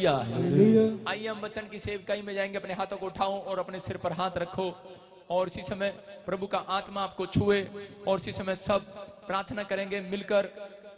आइए हम वचन की सेवकाई में जाएंगे। अपने हाथों को उठाओ और अपने सिर पर हाथ रखो और इसी समय प्रभु का आत्मा आपको छुए और इसी समय सब प्रार्थना करेंगे मिलकर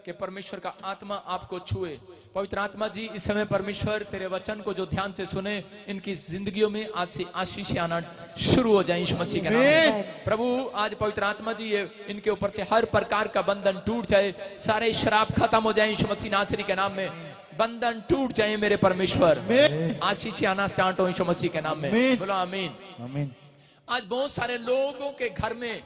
कि परमेश्वर का आत्मा आपको छुए। पवित्र आत्मा जी, इस समय परमेश्वर तेरे वचन को जो ध्यान से सुने, इनकी जिंदगियों में आज से आशीष आना शुरू हो जाए यीशु मसीह के नाम में। प्रभु आज पवित्र आत्मा जी ये इनके ऊपर से हर प्रकार का बंधन टूट जाए, सारे शराब खत्म हो जाए यीशु मसीह नासरी के नाम में। बंधन टूट जाए मेरे परमेश्वर, आशीष आना स्टार्ट हो यीशु मसीह के नाम में। बोलो आमीन। आज बहुत सारे लोगों के घर में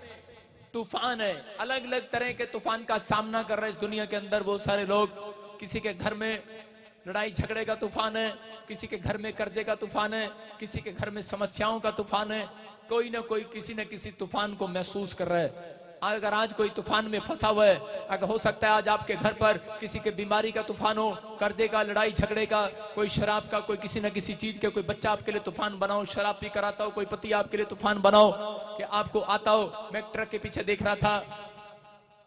तूफान है, अलग अलग तरह के तूफान का सामना कर रहे हैं इस दुनिया के अंदर बहुत सारे लोग। किसी के घर में लड़ाई झगड़े का तूफान है, किसी के घर में कर्जे का तूफान है, किसी के घर में समस्याओं का तूफान है। कोई ना कोई किसी न किसी तूफान को महसूस कर रहा है। अगर आज कोई तूफान में फंसा हुआ है, अगर हो सकता है आज आपके घर पर किसी के बीमारी का तूफान हो, कर्जे का, लड़ाई झगड़े का, कोई शराब का, कोई किसी न किसी चीज के, कोई बच्चा आपके लिए तूफान बनाओ, शराब पी कर आता हो, कोई पति आपके लिए तूफान बनाओ कि आपको आता हो। मैं ट्रक के पीछे देख रहा था,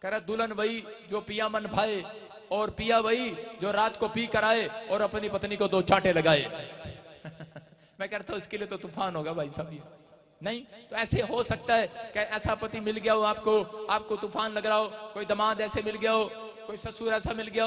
कह रहा दुल्हन वही जो पिया मन भाए और पिया वही जो रात को पी कर आए और अपनी पत्नी को 2 चांटे लगाए। मैं कहता हूँ इसके लिए तो तूफान होगा भाई साहब। नहीं तो ऐसे हो सकता है कि ऐसा पति मिल गया हो आपको तूफान लग रहा हो, कोई दामाद ऐसे मिल गया हो, कोई ससुर ऐसा मिल गया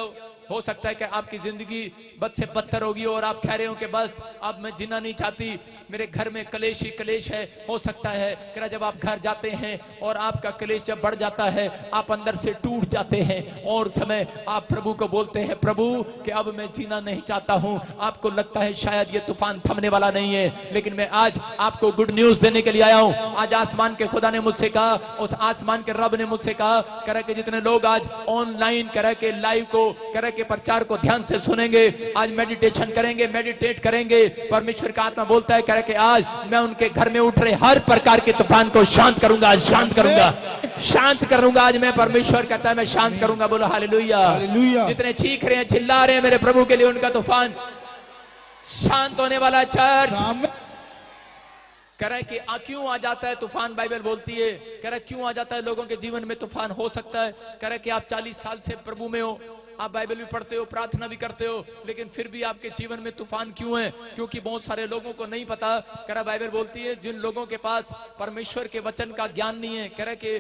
हो सकता है कि आपकी जिंदगी बद से बदतर होगी और आप कह रहे हो कि बस अब मैं जीना नहीं चाहती, मेरे घर में कलेश ही कलेश है। हो सकता है कि जब आप घर जाते हैं और आपका कलेश जब बढ़ जाता है, आप अंदर से टूट जाते हैं और समय आप प्रभु को बोलते हैं, प्रभु कि अब मैं जीना नहीं चाहता हूं। आपको लगता है शायद ये तूफान थमने वाला नहीं है, लेकिन मैं आज आपको गुड न्यूज देने के लिए आया हूं। आज आसमान के खुदा ने मुझसे कहा, उस आसमान के रब ने मुझसे कहा, कह रहा कि जितने लोग आज ऑनलाइन कह रहा के लाइव को कह रहा के प्रचार को ध्यान से सुनेंगे, आज मेडिटेशन करेंगे, मेडिटेट करेंगे, परमेश्वर का आत्मा बोलता है कह रहा कि आज मैं उनके घर में उठ रहे हर प्रकार के तूफान को शांत करूंगा, आज शांत करूंगा। आज मैं परमेश्वर कहता है मैं शांत करूंगा। बोलो हालेलुया। जितने चीख रहे हैं, चिल्ला रहे हैं मेरे प्रभु के लिए, उनका तूफान शांत होने वाला। चर्च कह रहा है कि क्यों आ जाता है तूफान, बाइबल बोलती है कह रहा है क्यों आ जाता है लोगों के जीवन में तूफान। हो सकता है कह रहा है कि आप 40 साल से प्रभु में हो, आप बाइबल भी पढ़ते हो, प्रार्थना भी करते हो, लेकिन फिर भी आपके जीवन में तूफान क्यों है? क्योंकि बहुत सारे लोगों को नहीं पता। कह रहा बाइबल बोलती है जिन लोगों के पास परमेश्वर के वचन का ज्ञान नहीं है, कह रहा कि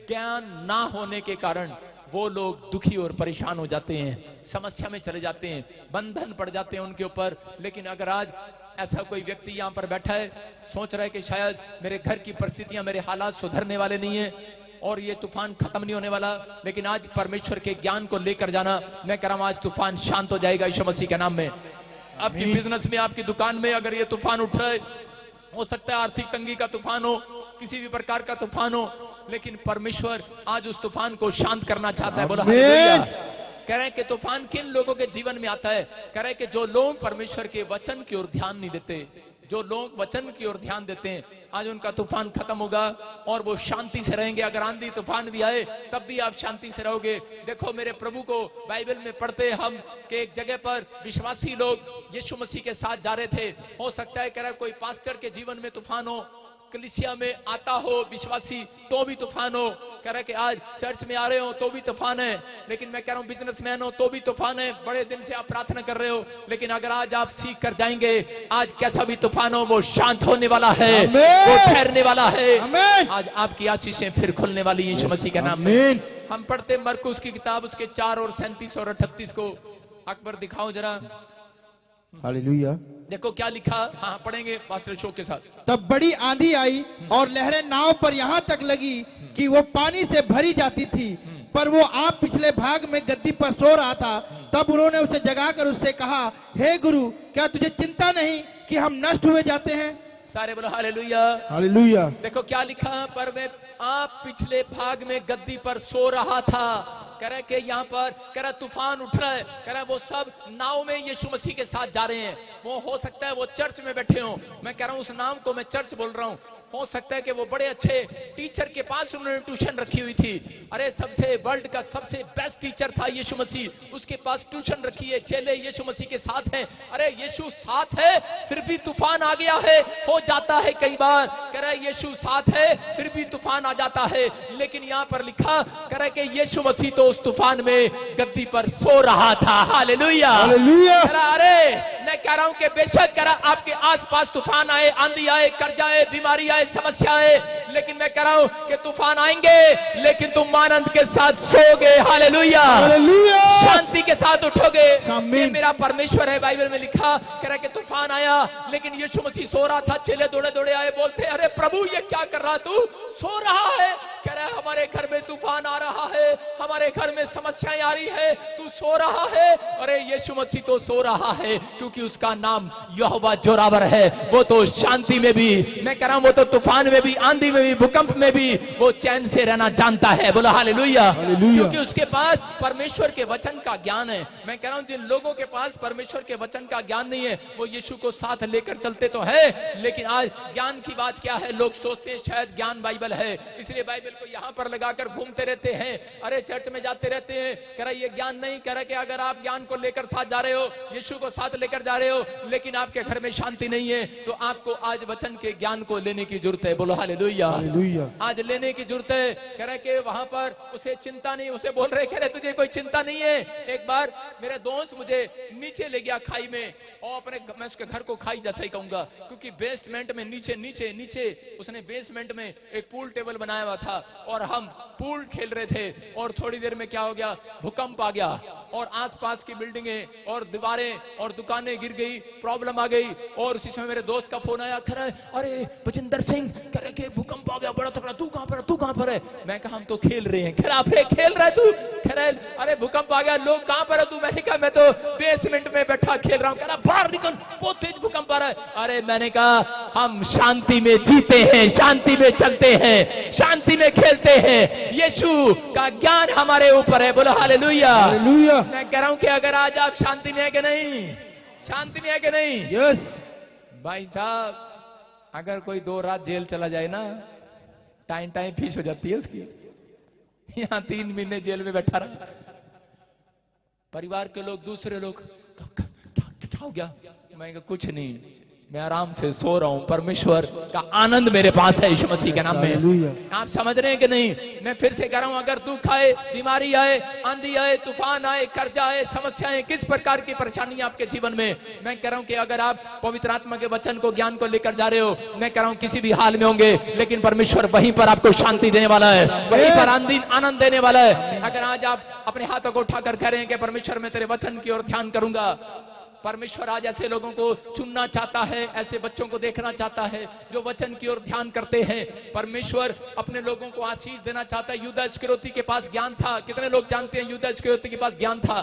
ज्ञान ना होने के कारण वो लोग दुखी और परेशान हो जाते हैं, समस्या में चले जाते हैं, बंधन पड़ जाते हैं उनके ऊपर। लेकिन अगर आज ऐसा कोई व्यक्ति यहाँ पर बैठा है, सोच रहा है कि शायद मेरे घर की परिस्थितियां, मेरे हालात सुधरने वाले नहीं है और ये तूफान खत्म नहीं होने वाला, लेकिन आज परमेश्वर के ज्ञान को लेकर जाना, मैं कह रहा हूं आज तूफान शांत हो जाएगा यीशु मसीह के नाम में। आपकी बिजनेस में, आपकी दुकान में अगर ये तूफान उठ रहा है, हो सकता है आर्थिक तंगी का तूफान हो, किसी भी प्रकार का तूफान हो, लेकिन परमेश्वर आज उस तूफान को शांत करना चाहता है। बोला हालेलुया। कह रहे हैं कि तूफान किन लोगों के जीवन में आता है? कह रहे हैं कि जो लोग परमेश्वर के वचन की ओर ध्यान नहीं देते, जो लोग वचन की ओर ध्यान देते हैं, आज उनका तूफान खत्म होगा और वो शांति से रहेंगे। अगर आंधी तूफान भी आए तब भी आप शांति से रहोगे। देखो मेरे प्रभु को बाइबल में पढ़ते हम कि एक जगह पर विश्वासी लोग यीशु मसीह के साथ जा रहे थे। हो सकता है कह रहा कोई पास्टर के जीवन में तूफान हो, कलीसिया में आता हो विश्वासी तो भी तूफान हो, कह रहा कि आज चर्च में आ रहे हो तो भी तूफान है, लेकिन मैं कह रहा हूं बिजनेसमैन हो तो भी तूफान है, बड़े दिन से आप प्रार्थना कर रहे हो, लेकिन अगर आज आप सीख कर जाएंगे, आज कैसा भी तूफान हो वो शांत होने वाला है, वो ठहरने वाला है। आज आपकी आशीषें फिर खुलने वाली है यीशु मसीह के नाम में। हम पढ़ते मरकुस की किताब उसके 4 और 37 और 38 को। अकबर दिखाओ जरा। हालेलुया। देखो क्या लिखा। हाँ पढ़ेंगे पास्टर अशोक के साथ। तब बड़ी आंधी आई और लहरें नाव पर यहाँ तक लगी कि वो पानी से भरी जाती थी, पर वो आप पिछले भाग में गद्दी पर सो रहा था। तब उन्होंने उसे जगाकर उससे कहा, हे गुरु, क्या तुझे चिंता नहीं कि हम नष्ट हुए जाते हैं? सारे बोलो हालेलुया। हालेलुया। देखो क्या लिखा, पर वे आप पिछले भाग में गद्दी पर सो रहा था। कह रहा कि यहाँ पर कह रहा तूफान उठ रहा है, कह रहा वो सब नाव में यीशु मसीह के साथ जा रहे हैं। वो हो सकता है वो चर्च में बैठे हो, मैं कह रहा हूँ उस नाम को मैं चर्च बोल रहा हूँ। हो सकता है कि वो बड़े अच्छे टीचर के पास उन्होंने ट्यूशन रखी हुई थी। अरे सबसे वर्ल्ड का सबसे बेस्ट टीचर था यीशु मसीह, उसके पास ट्यूशन रखी है, चेले यीशु मसीह के साथ हैं। अरे यीशु साथ है फिर भी तूफान आ गया है। हो जाता है कई बार, कह रहा है यीशु साथ है फिर भी तूफान आ जाता है, लेकिन यहाँ पर लिखा कह रहा है कि यीशु मसीह तो उस तूफान में गद्दी पर सो रहा था। हालेलुया। हालेलुया। अरे मैं कह रहा हूं कि बेशक कह रहा आपके आसपास तूफान आए, आंधी आए, कर्जा आए, बीमारी आए, समस्या आए, लेकिन मैं कह रहा हूं कि तूफान आएंगे लेकिन तुम आनंद के साथ सोओगे। हालेलुया, शांति के साथ उठोगे। ये मेरा परमेश्वर है। बाइबल में लिखा कह रहा कि तूफान आया लेकिन यीशु मसीह सो रहा था। चेले दौड़े दौड़े आए, बोलते अरे प्रभु ये क्या कर रहा, तू सो रहा है। कह रहा है हमारे घर में तूफान आ रहा है, हमारे घर में समस्याएं आ रही है, तू सो रहा है। अरे यीशु मसीह तो सो रहा है क्योंकि उसका नाम यहोवा जोरावर है। वो तो शांति में भी, मैं कह रहा हूं वो तो तूफान में भी, आंधी में भी, भूकंप में भी वो चैन से रहना जानता है। बोलो हालेलुया, क्योंकि उसके पास परमेश्वर के वचन का ज्ञान है। मैं कह रहा हूं जिन लोगों के पास परमेश्वर के वचन का ज्ञान नहीं है वो यीशु को साथ लेकर चलते तो है, लेकिन आज ज्ञान की बात क्या है, लोग सोचते हैं शायद ज्ञान बाइबल है, इसलिए बाइबल को यहां पर लगाकर घूमते रहते हैं। अरे चर्च में जाते रहते हैं, कह रहा ये ज्ञान नहीं, कह रहा कि अगर आप ज्ञान को लेकर साथ जा रहे हो, यीशु को साथ लेकर जा रहे हो, लेकिन आपके घर में शांति नहीं है, तो आपको आज वचन के ज्ञान को लेने की जरूरत है। बोलो हालेलुया, आज लेने की जरूरत है। कह रहे कि वहां पर उसे चिंता नहीं, उसे बोल रहे, कह रहे तुझे कोई चिंता नहीं है। एक बार मेरे दोस्त मुझे नीचे ले गया खाई में, और अपने मैं उसके घर को खाई जैसा ही कहूंगा, क्योंकि बेसमेंट में नीचे नीचे नीचे उसने बेसमेंट में एक पूल टेबल बनाया हुआ था और हम पूल खेल रहे थे। और थोड़ी देर में क्या हो गया, भूकंप आ गया और आसपास की बिल्डिंगें और दीवारें और दुकानें गिर गई, प्रॉब्लम आ गई। और उसी समय मेरे दोस्त का फोन आया, कह रहा है अरे बजिंदर सिंह, कह रहे कि भूकंप आ गया बड़ा तगड़ा, तू कहां पर है, तू कहां पर है। मैं कहा हम तो खेल रहे हैं। कह रहा खेल रहा है तू, कह रहा अरे भूकंप आ गया, लोग कहां पर है तू। मैंने कहा मैं तो बेसमेंट में बैठा खेल रहा हूं। कह रहा बाहर निकल, बहुत तेज भूकंप आ रहा है। अरे मैंने कहा हम शांति में जीते हैं, शांति में चलते हैं, शांति में खेलते हैं, यीशु का ज्ञान हमारे ऊपर है। बोलो हालेलुया। मैं कह रहा हूं कि अगर आज आप शांति में है कि नहीं, शांति में है कि नहीं। यस भाई साहब, अगर कोई 2 रात जेल चला जाए ना, टाइम टाइम फीस हो जाती है उसकी। यहाँ 3 महीने जेल में बैठा रहा, परिवार के लोग, दूसरे लोग क्या हो गया, मैं कुछ नहीं, मैं आराम से सो रहा हूं, परमेश्वर का आनंद मेरे पास है यीशु मसीह के नाम में। आप समझ रहे हैं कि नहीं। मैं फिर से कह रहा हूं, अगर दुख आए, बीमारी आए, आंधी आए, तूफान आए, कर्जा आए, समस्याएं, किस प्रकार की परेशानी आपके जीवन में, मैं कह रहा हूं कि अगर आप पवित्र आत्मा के वचन को, ज्ञान को लेकर जा रहे हो, मैं कह रहा हूं किसी भी हाल में होंगे, लेकिन परमेश्वर वहीं पर आपको शांति देने वाला है, वहीं पर आनंद देने वाला है। अगर आज आप अपने हाथों को उठाकर कह रहे हैं कि परमेश्वर मैं तेरे वचन की ओर ध्यान करूंगा, परमेश्वर आज ऐसे लोगों को चुनना चाहता है, ऐसे बच्चों को देखना चाहता है जो वचन की ओर ध्यान करते हैं। परमेश्वर अपने लोगों को आशीष देना चाहता है। यूदा इस्करियोती के पास ज्ञान था, कितने लोग जानते हैं यूदा इस्करियोती के पास ज्ञान था।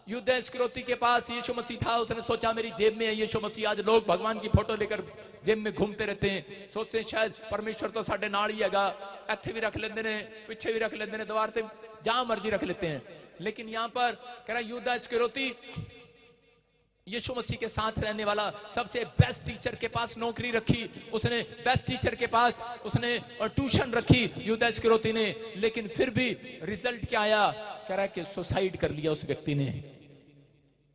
यूदा इस्करियोती के पास यीशु मसीह था, उसने सोचा मेरी जेब में है यीशु मसीह। आज लोग भगवान की फोटो लेकर जेब में घूमते रहते हैं, सोचते हैं शायद परमेश्वर तो साढ़े नाल ही हैगा, इत्थे भी रख लेते हैं, पीछे भी रख लेते हैं, दीवार पे जहां मर्जी रख लेते हैं। लेकिन यहाँ पर कह रहा यूदा इस्करियोती यीशु मसीह के साथ रहने वाला, सबसे बेस्ट टीचर के पास नौकरी रखी उसने, बेस्ट टीचर के पास उसने ट्यूशन रखी यूदा इस्करियोती ने, लेकिन फिर भी रिजल्ट क्या आया, कह रहा है कि सुसाइड कर लिया उस व्यक्ति ने।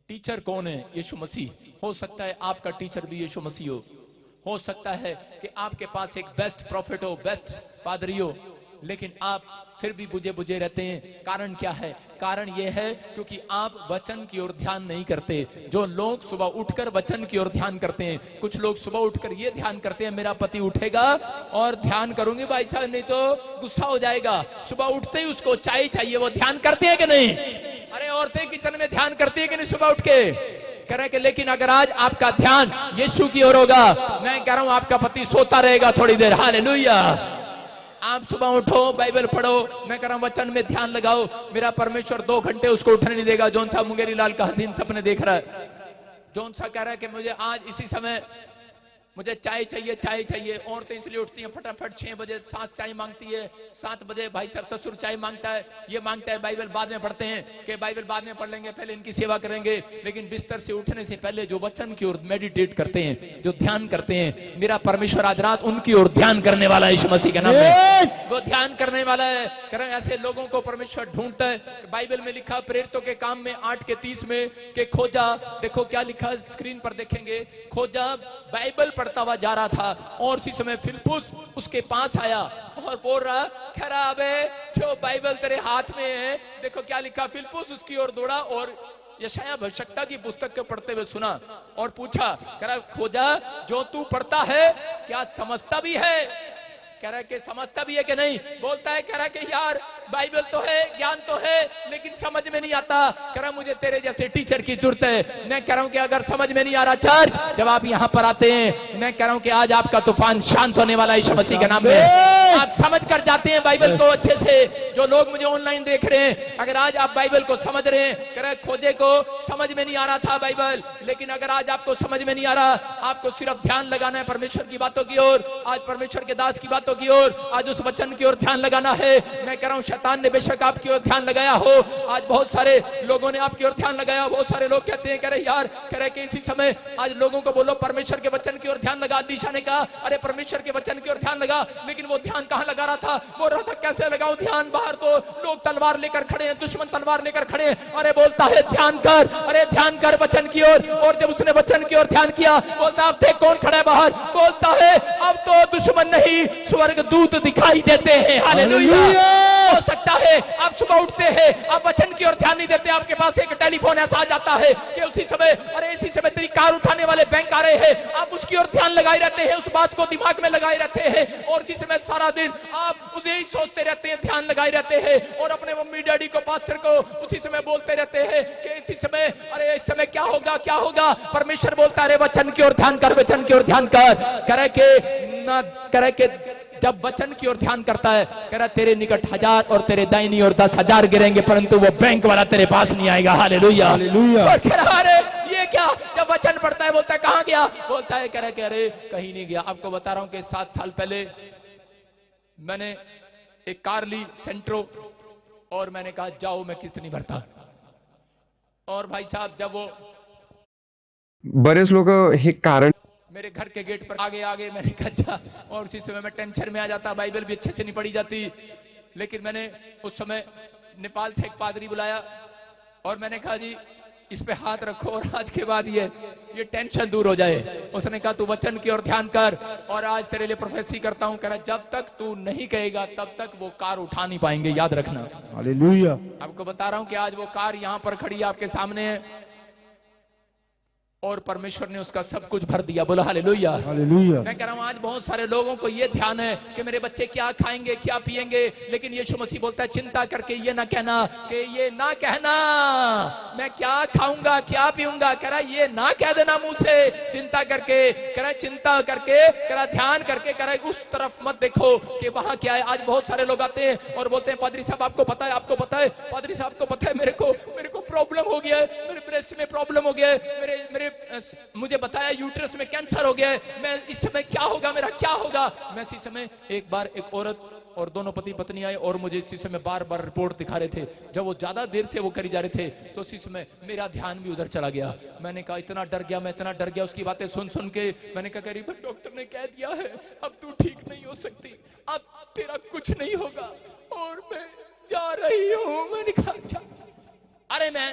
टीचर कौन है? यीशु मसीह। हो सकता है आपका टीचर भी यीशु मसीह हो सकता है कि आपके पास एक बेस्ट प्रॉफिट हो, बेस्ट पादरी हो, लेकिन आप फिर भी बुझे बुझे रहते हैं। कारण क्या है? कारण यह है क्योंकि आप वचन की ओर ध्यान नहीं करते। जो लोग सुबह उठकर वचन की ओर ध्यान करते हैं, कुछ लोग सुबह उठकर ये ध्यान करते हैं मेरा पति उठेगा और ध्यान करूंगी भाई साहब, नहीं तो गुस्सा हो जाएगा। सुबह उठते ही उसको चाय चाहिए, वो ध्यान करते हैं कि नहीं? अरे औरतें किचन में ध्यान करती है कि नहीं सुबह उठ के? कह रहे कि लेकिन अगर आज आपका ध्यान यीशु की ओर होगा, मैं कह रहा हूं आपका पति सोता रहेगा थोड़ी देर। हालेलुया। आप सुबह उठो, बाइबल पढ़ो, मैं कह रहा हूं वचन में ध्यान लगाओ, मेरा परमेश्वर 2 घंटे उसको उठने नहीं देगा। जौन सा मुंगेरी लाल का हसीन सपने देख रहा है, जौन सा कह रहा है कि मुझे आज इसी समय मुझे चाय चाहिए, चाय चाहिए। औरतें इसलिए उठती हैं फटाफट 6 बजे, सास चाय मांगती है, 7 बजे भाई साहब ससुर चाय मांगता है, ये मांगता है, बाइबल बाद में पढ़ते हैं कि बाइबल बाद में पढ़ लेंगे, पहले इनकी सेवा करेंगे। लेकिन बिस्तर से उठने से पहले जो वचन की ओर मेडिटेट करते हैं, जो ध्यान करते हैं, मेरा परमेश्वर आज रात उनकी ओर ध्यान करने वाला है यीशु मसीह के नाम में। वो ध्यान करने वाला है। करें ऐसे लोगों को परमेश्वर ढूंढता है। बाइबल में लिखा प्रेरितों के काम में 8:30 में कि खोजा, देखो क्या लिखा स्क्रीन पर देखेंगे, खोजा बाइबल पढ़ता हुआ जा रहा था और उसी समय फिलिप्पुस उसके पास आया और बोल रहा, कह रहा अबे जो बाइबल तेरे हाथ में है, देखो क्या लिखा। फिलिप्पुस उसकी ओर दौड़ा और यशायाह भविष्यवक्ता की पुस्तक को पढ़ते हुए सुना और पूछा, कह रहा खोजा जो तू पढ़ता है क्या समझता भी है? कह रहा कि समझता भी है कि नहीं? बोलता है, कह रहा कि यार बाइबल तो है, ज्ञान तो है, लेकिन समझ में नहीं आता। कह रहा मुझे तेरे जैसे टीचर की जरूरत है। मैं कह रहा हूं कि अगर समझ में नहीं आ रहा चर्च, जब आप यहां पर आते हैं, मैं कह रहा हूं कि आज आपका तूफान शांत होने वाला है यीशु मसीह के नाम में। आप समझ कर जाते हैं बाइबल को अच्छे से। जो लोग मुझे ऑनलाइन देख रहे हैं, अगर आज आप बाइबल को समझ रहे हैं, कह रहे खोजे को समझ में नहीं आ रहा था बाइबल, लेकिन अगर आज आपको समझ में नहीं आ रहा, आपको सिर्फ ध्यान लगाना है परमेश्वर की बातों की ओर, आज परमेश्वर के दास की बातों की ओर, आज उस वचन की ओर ध्यान लगाना है। मैं कह रहा हूं शैतान ने बेशक आपकी ओर ध्यान लगाया हो, आज बहुत सारे लोगों ने आपकी ओर ध्यान लगाया। बहुत सारे लोग कहते हैं, कह रहे यार, कह रहे कि इसी समय आज लोगों को बोलो परमेश्वर के वचन की ओर ध्यान लगा। दिशा ने कहा, अरे परमेश्वर के वचन की ओर ध्यान लगा, लेकिन वो ध्यान कहां लगा रहा था? बोल रहा था कैसे लगाऊं ध्यान? बाहर तो लोग तलवार लेकर खड़े हैं, दुश्मन तलवार लेकर खड़े हैं। अरे बोलता है ध्यान कर, अरे ध्यान कर वचन की ओर। और जब उसने वचन की ओर ध्यान किया, बोलता अब देख कौन खड़ा है बाहर। बोलता है अब तो दुश्मन नहीं स्वर्गदूत दिखाई देते हैं। हालेलुया। हो सकता है आप सुबह उठते हैं, आप वचन की ओर ध्यान नहीं देते, आपके पास एक टेलीफोन ऐसा आ जाता है कि उसी समय, अरे इसी समय तेरी कार उठाने वाले बैंक आ रहे हैं, आप उसकी ओर ध्यान लगाए रहते हैं, उस बात को दिमाग में लगाए रहते हैं, और इसी समय सारा दिन आप उसे ही सोचते रहते हैं, ध्यान लगाए रहते हैं, और अपने मम्मी डैडी को, पास्टर को उसी समय बोलते रहते हैं कि इसी समय, अरे इस समय क्या होगा क्या होगा। परमेश्वर बोलता है अरे वचन की ओर ध्यान कर, वचन की ओर ध्यान कर। करे के ना करे के जब वचन की ओर ध्यान करता है, कह रहा तेरे निकट 1000 और तेरे दाहिनी ओर 10,000 गिरेंगे, परंतु वो बैंक वाला तेरे पास नहीं आएगा। Hallelujah, hallelujah. और कह रहा अरे ये क्या? जब वचन पढ़ता है बोलता है कहां गया? बोलता है कह रहा कि अरे कहीं नहीं गया। आपको बता रहा हूं कि 7 साल पहले मैंने एक कार ली सेंट्रो, और मैंने कहा जाओ मैं किस्त नहीं भरता। और भाई साहब जब वो बरेच लोक हे कारण मेरे घर के गेट पर आगे मैंने कहा जा, और उसी समय मैं टेंशन में आ जाता, बाइबल भी अच्छे से नहीं पढ़ी जाती। लेकिन मैंने उस समय नेपाल से एक पादरी बुलाया और मैंने कहा जी इस पे हाथ रखो और आज के बाद ये टेंशन दूर हो जाए। उसने कहा तू वचन की ओर ध्यान कर, और आज तेरे लिए प्रोफेसी करता हूं। कह रहा जब तक तू नहीं कहेगा तब तक वो कार उठा नहीं पाएंगे, याद रखना। हालेलुया। आपको बता रहा हूं कि आज वो कार यहां पर खड़ी है आपके सामने है, और परमेश्वर ने उसका सब कुछ भर दिया। बोलो हालेलुया, हालेलुया। मैं कह रहा हूं आज बहुत सारे लोगों को ये ध्यान है कि मेरे बच्चे क्या खाएंगे क्या पिएंगे, लेकिन यीशु मसीह बोलता है चिंता करके ये ना कहना, कि ये ना कहना मैं क्या खाऊंगा क्या पीऊंगा। कह रहा ये ना कह देना मुंह से, चिंता करके। कह रहा चिंता करके, कह रहा ध्यान करके, कह रहा उस तरफ मत देखो कि वहां क्या है। आज बहुत सारे लोग आते हैं और बोलते हैं पादरी साहब आपको पता है, आपको पता है पादरी साहब को पता है, मेरे को प्रॉब्लम हो गया है, मेरे ब्रेस्ट में प्रॉब्लम हो गया है, मेरे मुझे बताया यूट्रस में कैंसर हो गया है, मैं इस समय क्या होगा, मेरा क्या होगा। मैं इसी समय एक बार एक औरत और दोनों पति पत्नी आए और मुझे इसी समय बार बार रिपोर्ट दिखा रहे थे। जब वो ज्यादा देर से वो करी जा रहे थे तो उसी समय मेरा ध्यान भी उधर चला गया। मैंने कहा इतना डर गया, मैं इतना डर गया उसकी बातें सुन सुन के। मैंने कहा करीब डॉक्टर ने कह दिया है अब तू ठीक नहीं हो सकती, अब तेरा कुछ नहीं होगा, और मैं जा रही हूँ। मैंने कहा अच्छा। अरे मैं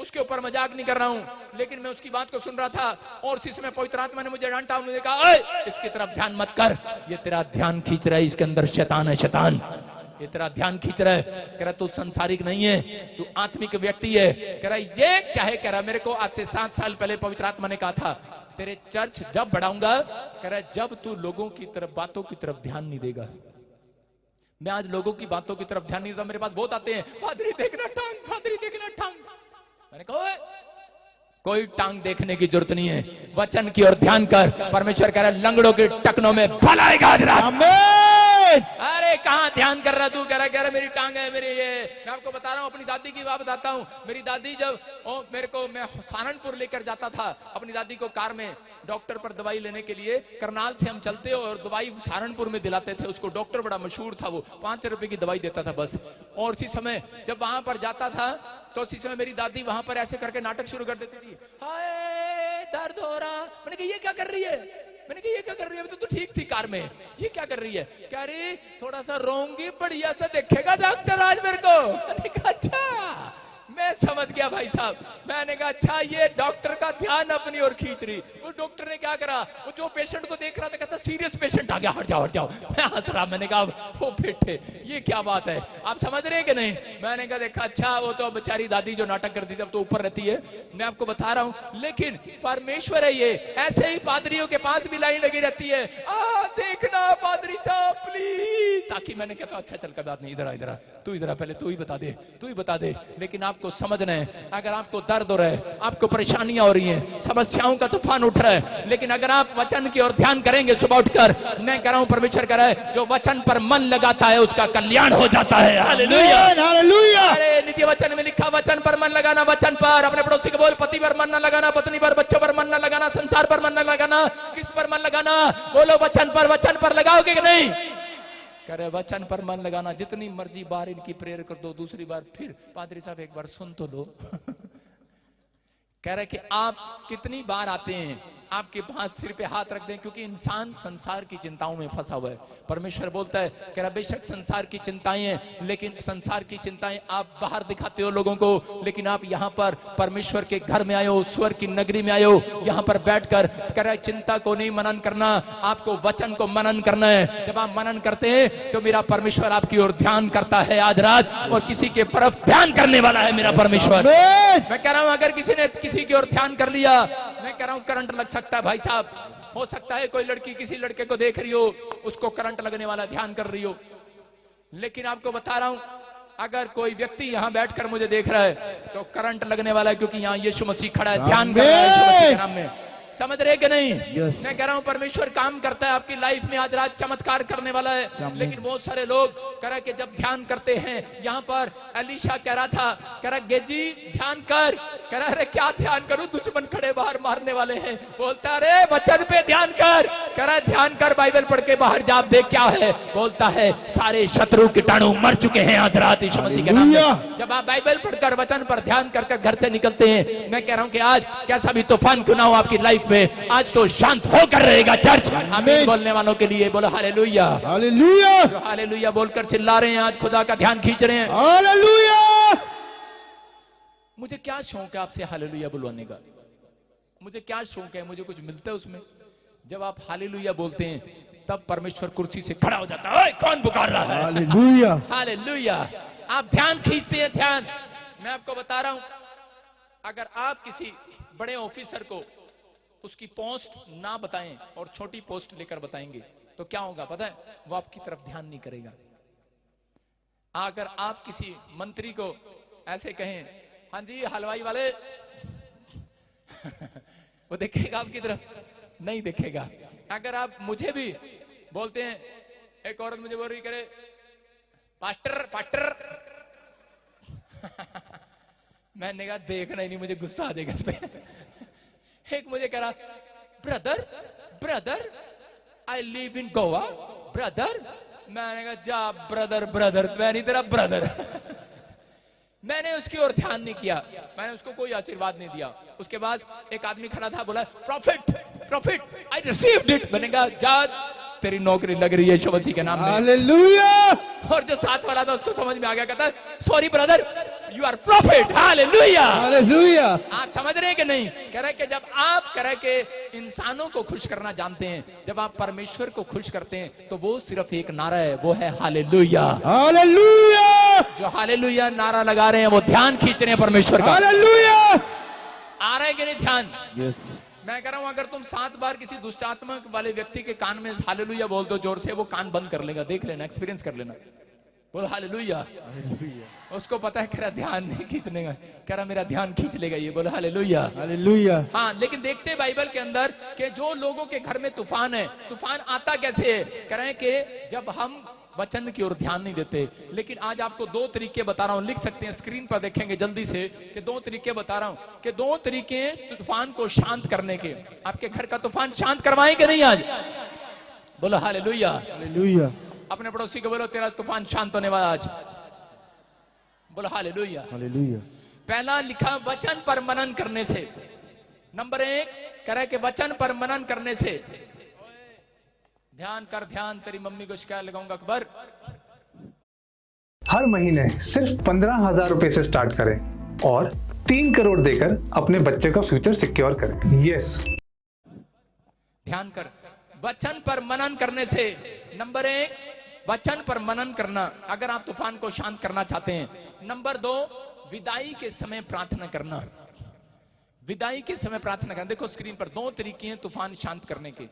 उसके ऊपर मजाक नहीं कर रहा हूं, लेकिन मैं उसकी बात को सुन रहा था, और इसी समय पवित्र आत्मा ने मुझे डांटा, मुझे कहा इसकी तरफ ध्यान मत कर, ये तेरा ध्यान खींच रहा है, इसके अंदर शैतान है, शैतान ये तेरा ध्यान खींच रहा है। कह रहा तू संसारिक नहीं है, तू आत्मिक व्यक्ति है। कह रहा ये क्या है? कह रहा मेरे को आज से 7 साल पहले पवित्र आत्मा ने कहा था तेरे चर्च जब बढ़ाऊंगा, कह रहा जब तू लोगों की तरफ बातों की तरफ ध्यान नहीं देगा। मैं आज लोगों की बातों की तरफ ध्यान नहीं देता। मेरे पास बहुत आते हैं पादरी देखना टांग, पादरी देखना टांग। मैंने कहा कोई टांग देखने की जरूरत नहीं है, वचन की ओर ध्यान कर। परमेश्वर कह रहा है लंगड़ों के टकनों में भला आएगा आज रात। आमीन। अरे कहां ध्यान कर रहा तू? कह रहा मेरी टांग है, मेरी ये। मैं आपको बता रहा हूं, अपनी दादी की बात बताता हूं। मेरी दादी जब मैं सहारनपुर लेकर जाता था अपनी दादी को कार में डॉक्टर पर दवाई लेने के लिए, करनाल से हम चलते और दवाई सहारनपुर में दिलाते थे उसको। डॉक्टर बड़ा मशहूर था, वो 5 रुपए की दवाई देता था बस। और उसी समय जब वहां पर जाता था तो उसी समय मेरी दादी वहां पर ऐसे करके नाटक शुरू कर देती थी, हाय दर्द हो रहा। मैंने कहा ये क्या कर रही है? मैंने कहा ये क्या कर रही है? तो ठीक थी कार में, ये क्या कर रही है? कह रही थोड़ा सा रोंगी, बढ़िया सा देखेगा डॉक्टर आज मेरे को। मैंने कहा अच्छा मैं समझ गया भाई साहब। मैंने कहा अच्छा ये डॉक्टर का ध्यान अपनी ओर खींच रही। वो डॉक्टर ने क्या करा, वो जो पेशेंट को देख रहा था कहता सीरियस पेशेंट आ गया, हट जाओ हट जाओ। मैं हंस रहा, मैंने कहा वो बेटे ये क्या बात है, आप समझ रहे हैं कि नहीं। मैंने कहा देखा अच्छा वो तो बेचारी दादी जो नाटक करती थी अब तो ऊपर रहती है, मैं आपको बता रहा हूं। लेकिन परमेश्वर है ये, ऐसे ही पादरियों के पास भी लाइन लगी रहती है, देखना पादरी साहब प्लीज, ताकि मैंने कहता अच्छा चल कर बात नहीं, इधर इधर तू इधर पहले तू ही बता दे। लेकिन आपको समझना है, अगर आपको दर्द हो रहा है, आपको परेशानियां हो रही हैं, समस्याओं का तूफान उठ रहा है, लेकिन अगर आप वचन की ओर ध्यान करेंगे सुबह उठकर, मैं कह रहा हूं परमेश्वर कह रहा है जो वचन पर मन लगाता है उसका कल्याण हो जाता है। Hallelujah hallelujah. अरे नित्य वचन में लिखा वचन पर मन लगाना, वचन पर। अपने पड़ोसी को बोल पति पर मन न लगाना, पत्नी पर, बच्चों पर मन न लगाना, संसार पर मन न लगाना। किस पर मन लगाना, बोलो वचन पर। वचन पर लगाओगे कि नहीं, करे वचन पर मन लगाना। जितनी मर्जी बार इनकी प्रेयर कर दो, दूसरी बार फिर पादरी साहब एक बार सुन तो लो। कह रहे कि आप कितनी बार आते हैं, आपके पास सिर पे हाथ रख दें, क्योंकि इंसान संसार की चिंताओं में फंसा हुआ है। परमेश्वर बोलता है कह रहा बेशक संसार की चिंताएं हैं, लेकिन संसार की चिंताएं आप बाहर दिखाते हो लोगों को, लेकिन आप यहाँ पर परमेश्वर के घर में आए हो, स्वर की नगरी में आए हो, यहाँ पर बैठकर कह रहा चिंता को नहीं मनन करना, आपको वचन को मनन करना है। जब आप मनन करते हैं तो मेरा परमेश्वर आपकी ओर ध्यान करता है आज रात, और किसी के तरफ ध्यान करने वाला है मेरा परमेश्वर। मैं कह रहा हूं अगर किसी ने किसी की ओर ध्यान कर लिया, मैं कह रहा हूं करंट लग सकता है भाई साहब। हो सकता है कोई लड़की किसी लड़के को देख रही हो, उसको करंट लगने वाला ध्यान कर रही हो। लेकिन आपको बता रहा हूं अगर कोई व्यक्ति यहां बैठकर मुझे देख रहा है तो करंट लगने वाला है, क्योंकि यहां यीशु मसीह खड़ा है, ध्यान कर रहा है यीशु मसीह के नाम में। समझ रहे कि नहीं। मैं कह रहा हूं परमेश्वर काम करता है आपकी लाइफ में, आज रात चमत्कार करने वाला है। लेकिन बहुत सारे लोग कह रहे कि जब ध्यान करते हैं, यहाँ पर एलीशा कह रहा था, कह रहा गेजी ध्यान कर, कह रहा अरे क्या ध्यान करूं, दुश्मन खड़े बाहर मारने वाले हैं। बोलता अरे वचन पे ध्यान कर, कह रहा ध्यान कर, बाइबल पढ़ के बाहर जा देख क्या है। बोलता है सारे शत्रु कीटाणु मर चुके हैं आज रात यीशु मसीह के नाम में। जब आप बाइबल पढ़कर वचन पर ध्यान कर घर से निकलते हैं, मैं कह रहा हूं कि आज कैसा भी तूफान क्यों ना हो आपकी लाइफ में, आज तो शांत होकर रहेगा चर्च। आमीन बोलने वालों के लिए बोलो हालेलुया हालेलुया। जो हालेलुया बोलकर चिल्ला रहे हैं आज खुदा का ध्यान खींच रहे हैं, हालेलुया। मुझे क्या शौक है आपसे हालेलुया बुलवाने का, मुझे क्या शौक है, मुझे कुछ मिलता है उसमें। जब आप हालेलुया बोलते हैं तब परमेश्वर कुर्सी से खड़ा हो जाता है, कौन पुकार रहा है, हालेलुया हालेलुया। आप ध्यान खींचते हैं, ध्यान। मैं आपको बता रहा हूं अगर आप किसी बड़े ऑफिसर को उसकी पोस्ट ना बताएं और छोटी पोस्ट लेकर बताएंगे तो क्या होगा पता है, वो आपकी तरफ ध्यान नहीं करेगा। अगर आप किसी मंत्री को ऐसे कहें हाँ जी हलवाई वाले वो देखेगा आपकी तरफ, नहीं देखेगा। अगर आप मुझे भी बोलते हैं, एक औरत मुझे बोल रही करे पास्टर पास्टर मैंने कहा देखना ही नहीं, मुझे गुस्सा आ जाएगा इस पे। एक मुझे कह रहा brother brother I live in Goa brother, मैंने कहा जा ब्रदर ब्रदर, मैं नहीं तेरा ब्रदर। मैंने उसकी ओर ध्यान नहीं किया, मैंने उसको कोई आशीर्वाद नहीं दिया। उसके बाद एक आदमी खड़ा था, बोला profit profit I received it. मैंने कहा जा तेरी नौकरी लग रही है यीशु मसीह के नाम में, हालेलुया। और जो साथ वाला था उसको समझ में आ गया, कहता है sorry brother you are prophet, hallelujah hallelujah. आप समझ रहे हैं कि नहीं। कह रहे कि जब आप कह रहे कि इंसानों को खुश करना जानते हैं, जब आप परमेश्वर को खुश करते हैं तो वो सिर्फ एक नारा है, वो है हालेलुया हालेलुया। जो हालेलुया नारा लगा रहे हैं वो ध्यान खींच रहे हैं परमेश्वर का, हालेलुया। आ रहा है कि नहीं ध्यान। यस मैं कह रहा हूं अगर तुम 7 बार किसी दुष्टात्मा वाले व्यक्ति के कान में हालेलुया बोल दो जोर से, वो कान बंद कर लेगा, देख लेना, एक्सपीरियंस कर लेना। बोल हालेलुया। उसको पता है कह रहा ध्यान नहीं खींचने का, कह रहा मेरा ध्यान खींच लेगा ये। बोलो हालेलुया हालेलुया। हाँ लेकिन देखते बाइबल के अंदर कि जो लोगों के घर में तूफान है, तूफान आता कैसे है। कह रहे हैं कि जब हम वचन की ओर ध्यान नहीं देते। लेकिन आज आपको 2 तरीके बता रहा हूं, लिख सकते हैं स्क्रीन पर, देखेंगे जल्दी से कि 2 तरीके बता रहा हूं कि 2 तरीके तूफान को शांत करने के। आपके घर का तूफान शांत करवाएं कि नहीं आज। बोलो हालेलुया हालेलुया। अपने पड़ोसी को बोलो तेरा तूफान शांत होने वाला आज। बोलो हालेलुया हालेलुया। पहला लिखा वचन पर मनन करने से। नंबर 1 करे कि वचन पर मनन करने से। ध्यान कर ध्यान, तेरी मम्मी को शिकायत लगाऊंगा अकबर। हर महीने सिर्फ 15,000 रुपए से स्टार्ट करें और 3 करोड़ देकर अपने बच्चे का फ्यूचर सिक्योर करें। यस, ध्यान कर, वचन पर मनन करने से, नंबर 1 वचन पर मनन करना, अगर आप तूफान को शांत करना चाहते हैं। नंबर 2 विदाई के समय प्रार्थना करना। विदाई के समय प्रार्थना करना। देखो स्क्रीन पर 2 तरीके हैं तूफान शांत करने के।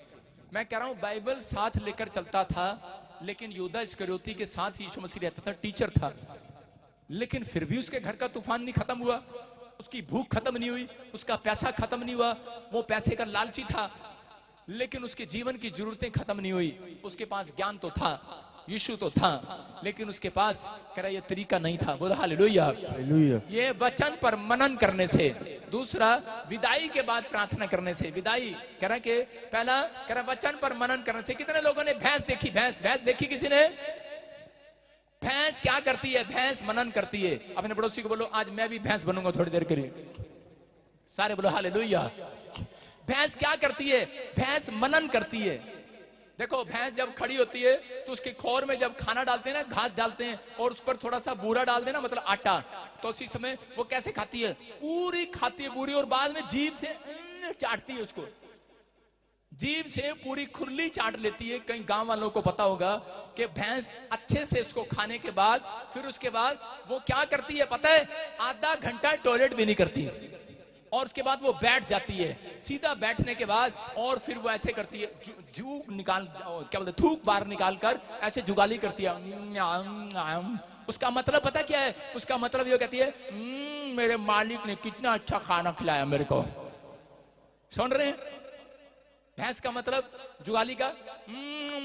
मैं कह रहा हूं बाइबल साथ लेकर चलता था, लेकिन यहूदा इस्करियोती के साथ यीशु मसीह रहता था, टीचर था, लेकिन फिर भी उसके घर का तूफान नहीं खत्म हुआ, उसकी भूख खत्म नहीं हुई, उसका पैसा खत्म नहीं हुआ। वो पैसे का लालची था, लेकिन उसके जीवन की जरूरतें खत्म नहीं हुई। उसके पास ज्ञान तो था, यीशु तो था, लेकिन उसके पास कह रहा ये तरीका नहीं था। बोलो हालेलुया। ये वचन पर मनन करने से। दूसरा विदाई के बाद प्रार्थना करने से। विदाई कह रहा कि पहला कह रहा वचन पर मनन करने से। कितने लोगों ने भैंस देखी? भैंस देखी किसी ने? भैंस क्या करती है? भैंस मनन करती है। अपने पड़ोसी को बोलो आज मैं भी भैंस बनूंगा थोड़ी देर के लिए। सारे बोलो हालेलुया। भैंस क्या करती है? भैंस मनन करती है। देखो भैंस जब खड़ी होती है तो उसके खोर में जब खाना डालते हैं ना, घास डालते हैं, और उस पर थोड़ा सा बूरा डाल देना, मतलब आटा, तो उसी समय वो कैसे खाती है? पूरी खाती है पूरी, और बाद में जीभ से चाटती है उसको, जीभ से पूरी खुरली चाट लेती है। कई गांव वालों को पता होगा कि भैंस अच्छे से उसको खाने के बाद फिर उसके बाद वो क्या करती है पता है? आधा घंटा टॉयलेट भी नहीं करती है, और उसके बाद वो बैठ जाती है। सीधा बैठने के बाद और फिर वो ऐसे करती है, जूक निकाल, क्या बोलते, थूक बाहर निकाल कर ऐसे जुगाली करती है। उसका मतलब पता क्या है? उसका मतलब ये कहती है मेरे मालिक ने कितना अच्छा खाना खिलाया मेरे को। सुन रहे हैं? भैंस का मतलब जुगाली का,